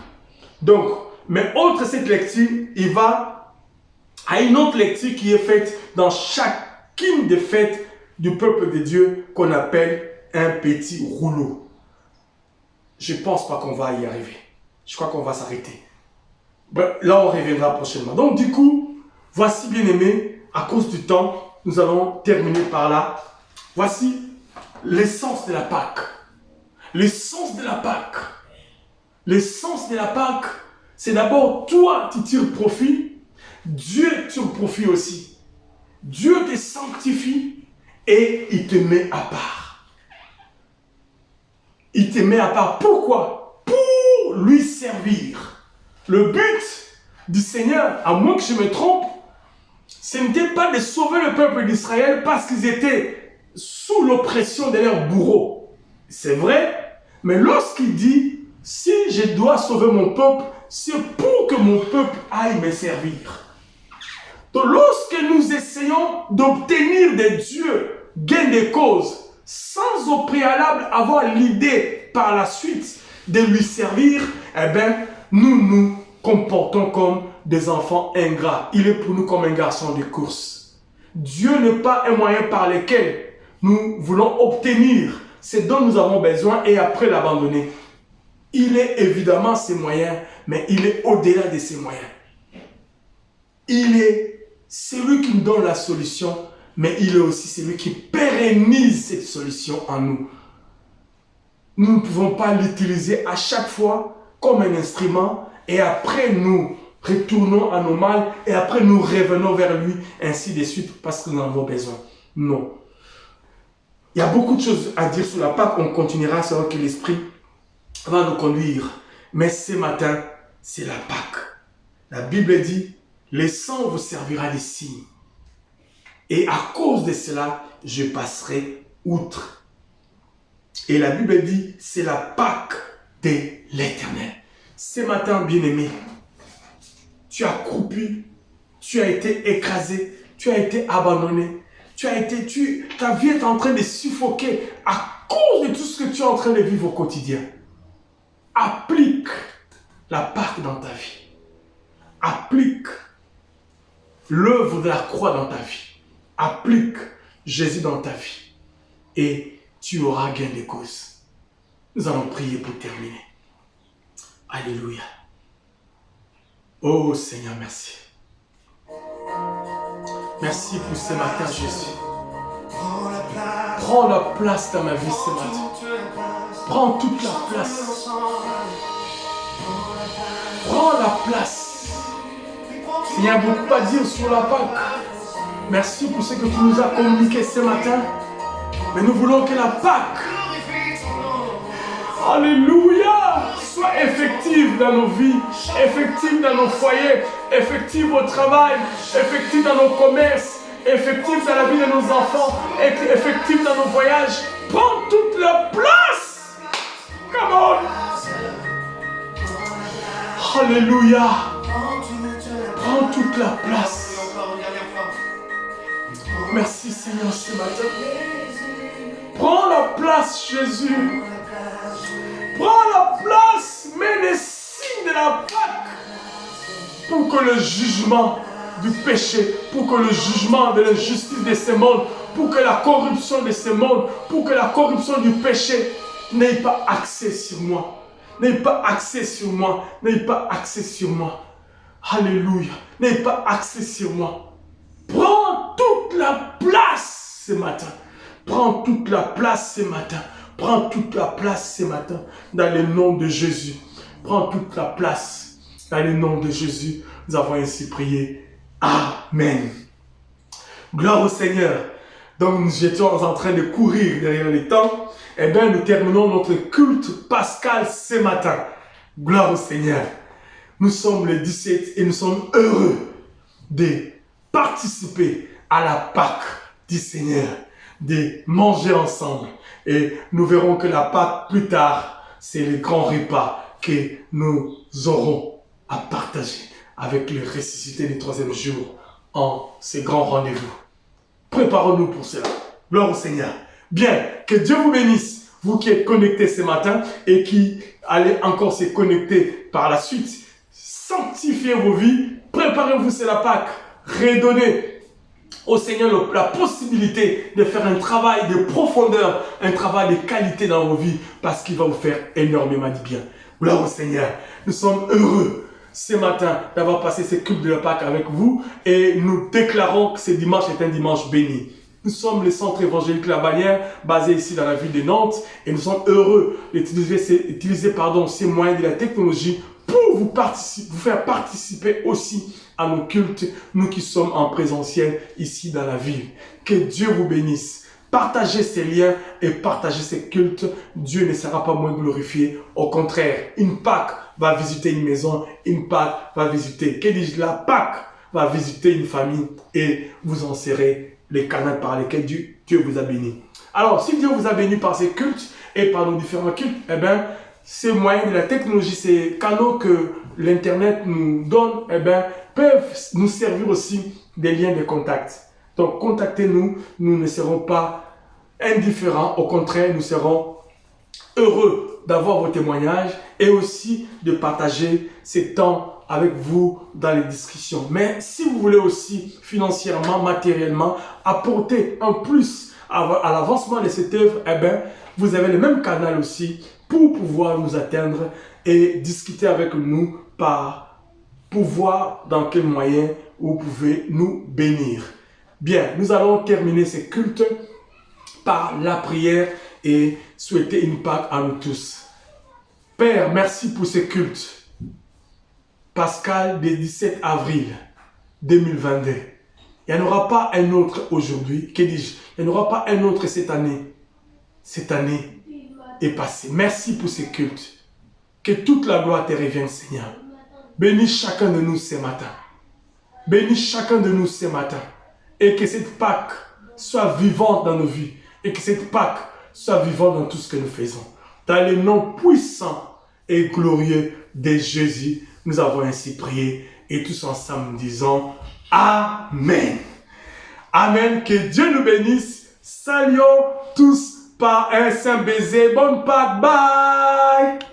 Donc, mais outre cette lecture, il va à une autre lecture qui est faite dans chacune des fêtes du peuple de Dieu qu'on appelle un petit rouleau. Je ne pense pas qu'on va y arriver. Je crois qu'on va s'arrêter. Là, on reviendra prochainement. Donc, du coup, voici, bien-aimés, à cause du temps, nous allons terminer par là. Voici l'essence de la Pâque. L'essence de la Pâque. L'essence de la Pâque, c'est d'abord toi, tu tires profit. Dieu tire profit aussi. Dieu te sanctifie et il te met à part. Il te met à part. Pourquoi? Pour lui servir. Le but du Seigneur, à moins que je me trompe, ce n'était pas de sauver le peuple d'Israël parce qu'ils étaient sous l'oppression de leurs bourreaux. C'est vrai, mais lorsqu'il dit, si je dois sauver mon peuple, c'est pour que mon peuple aille me servir. Donc lorsque nous essayons d'obtenir de Dieu gain de cause, sans au préalable avoir l'idée par la suite de lui servir, eh bien, nous nous comportons comme des enfants ingrats. Il est pour nous comme un garçon de course. Dieu n'est pas un moyen par lequel nous voulons obtenir ce dont nous avons besoin et après l'abandonner. Il est évidemment ses moyens, mais il est au-delà de ses moyens. Il est celui qui nous donne la solution, mais il est aussi celui qui pérennise cette solution en nous. Nous ne pouvons pas l'utiliser à chaque fois comme un instrument et après nous retournons à nos mal et après nous revenons vers lui, ainsi de suite, parce que nous en avons besoin. Non. Il y a beaucoup de choses à dire sur la Pâque, on continuera selon que l'Esprit va nous conduire. Mais ce matin, c'est la Pâque. La Bible dit, le sang vous servira de signe. Et à cause de cela, je passerai outre. Et la Bible dit, c'est la Pâque de l'Éternel. Ce matin, bien-aimé, tu as croupi, tu as été écrasé, tu as été abandonné, ta vie est en train de suffoquer à cause de tout ce que tu es en train de vivre au quotidien. Applique la Pâque dans ta vie. Applique l'œuvre de la croix dans ta vie. Applique Jésus dans ta vie. Et tu auras gain de cause. Nous allons prier pour terminer. Alléluia. Oh Seigneur, merci. Merci pour ce matin, Jésus. Prends la place dans ma vie ce matin. Prends toute la place. Prends la place. Il y a beaucoup à dire sur la Pâque. Merci pour ce que tu nous as communiqué ce matin. Mais nous voulons que la Pâque, alléluia, soit effective dans nos vies, effective dans nos foyers, effective au travail, effective dans nos commerces, effective dans la vie de nos enfants, effective dans nos voyages. Prends toute la place. Come on. Alléluia. Prends toute la place. Merci Seigneur ce matin. Prends la place Jésus. Prends la place, mets les signes de la Pâque pour que le jugement du péché, pour que le jugement de l'injustice de ce monde, pour que la corruption de ce monde, pour que la corruption du péché n'ait pas accès sur moi. N'ait pas accès sur moi. N'ait pas accès sur moi. Alléluia. N'ait pas accès sur moi. Prends toute la place ce matin. Prends toute la place ce matin. Prends toute la place ce matin dans le nom de Jésus. Prends toute la place dans le nom de Jésus. Nous avons ainsi prié. Amen. Gloire au Seigneur. Donc nous étions en train de courir derrière les temps. Eh bien nous terminons notre culte pascal ce matin. Gloire au Seigneur. Nous sommes le 17 et nous sommes heureux de participer à la Pâque du Seigneur. de manger ensemble. Et nous verrons que la Pâque, plus tard, c'est le grand repas que nous aurons à partager avec le ressuscité du troisième jour en ces grands rendez-vous. Préparons-nous pour cela. Gloire au Seigneur. Bien, que Dieu vous bénisse, vous qui êtes connectés ce matin et qui allez encore se connecter par la suite. Sanctifiez vos vies, préparez-vous, c'est la Pâque. Redonnez au Seigneur la possibilité de faire un travail de profondeur, un travail de qualité dans vos vies, parce qu'il va vous faire énormément de bien. Gloire au Seigneur. Nous sommes heureux ce matin d'avoir passé ce culte de la Pâque avec vous et nous déclarons que ce dimanche est un dimanche béni. Nous sommes le centre évangélique La Bannière, basé ici dans la ville de Nantes, et nous sommes heureux d'utiliser ces moyens de la technologie pour vous faire participer aussi à nos cultes, nous qui sommes en présentiel ici dans la ville. Que Dieu vous bénisse. Partagez ces liens et partagez ces cultes. Dieu ne sera pas moins glorifié. Au contraire, une Pâque va visiter une maison, une Pâque va visiter, que dis-je, la Pâque va visiter une famille et vous en serez les canaux par lesquels Dieu vous a béni. Alors, si Dieu vous a béni par ces cultes et par nos différents cultes, eh bien, ces moyens de la technologie, ces canaux que l'Internet nous donne, eh bien, peuvent nous servir aussi des liens de contact. Donc, contactez-nous, nous ne serons pas indifférents. Au contraire, nous serons heureux d'avoir vos témoignages et aussi de partager ces temps avec vous dans les discussions. Mais si vous voulez aussi financièrement, matériellement, apporter un plus à l'avancement de cette œuvre, eh bien, vous avez le même canal aussi pour pouvoir nous atteindre et discuter avec nous pour voir dans quel moyen vous pouvez nous bénir. Bien, nous allons terminer ces cultes par la prière et souhaiter une Pâque à nous tous. Père, merci pour ces cultes. Pascal, du 17 avril 2022. Il n'y en aura pas un autre aujourd'hui. Que dis-je? Il n'y en aura pas un autre cette année. Cette année est passée. Merci pour ces cultes. Que toute la gloire te revienne, Seigneur. Bénis chacun de nous ce matin. Bénis chacun de nous ce matin. Et que cette Pâque soit vivante dans nos vies. Et que cette Pâque soit vivante dans tout ce que nous faisons. Dans le nom puissant et glorieux de Jésus, nous avons ainsi prié. Et tous ensemble disons Amen. Amen. Que Dieu nous bénisse. Saluons tous par un saint baiser. Bonne Pâque. Bye.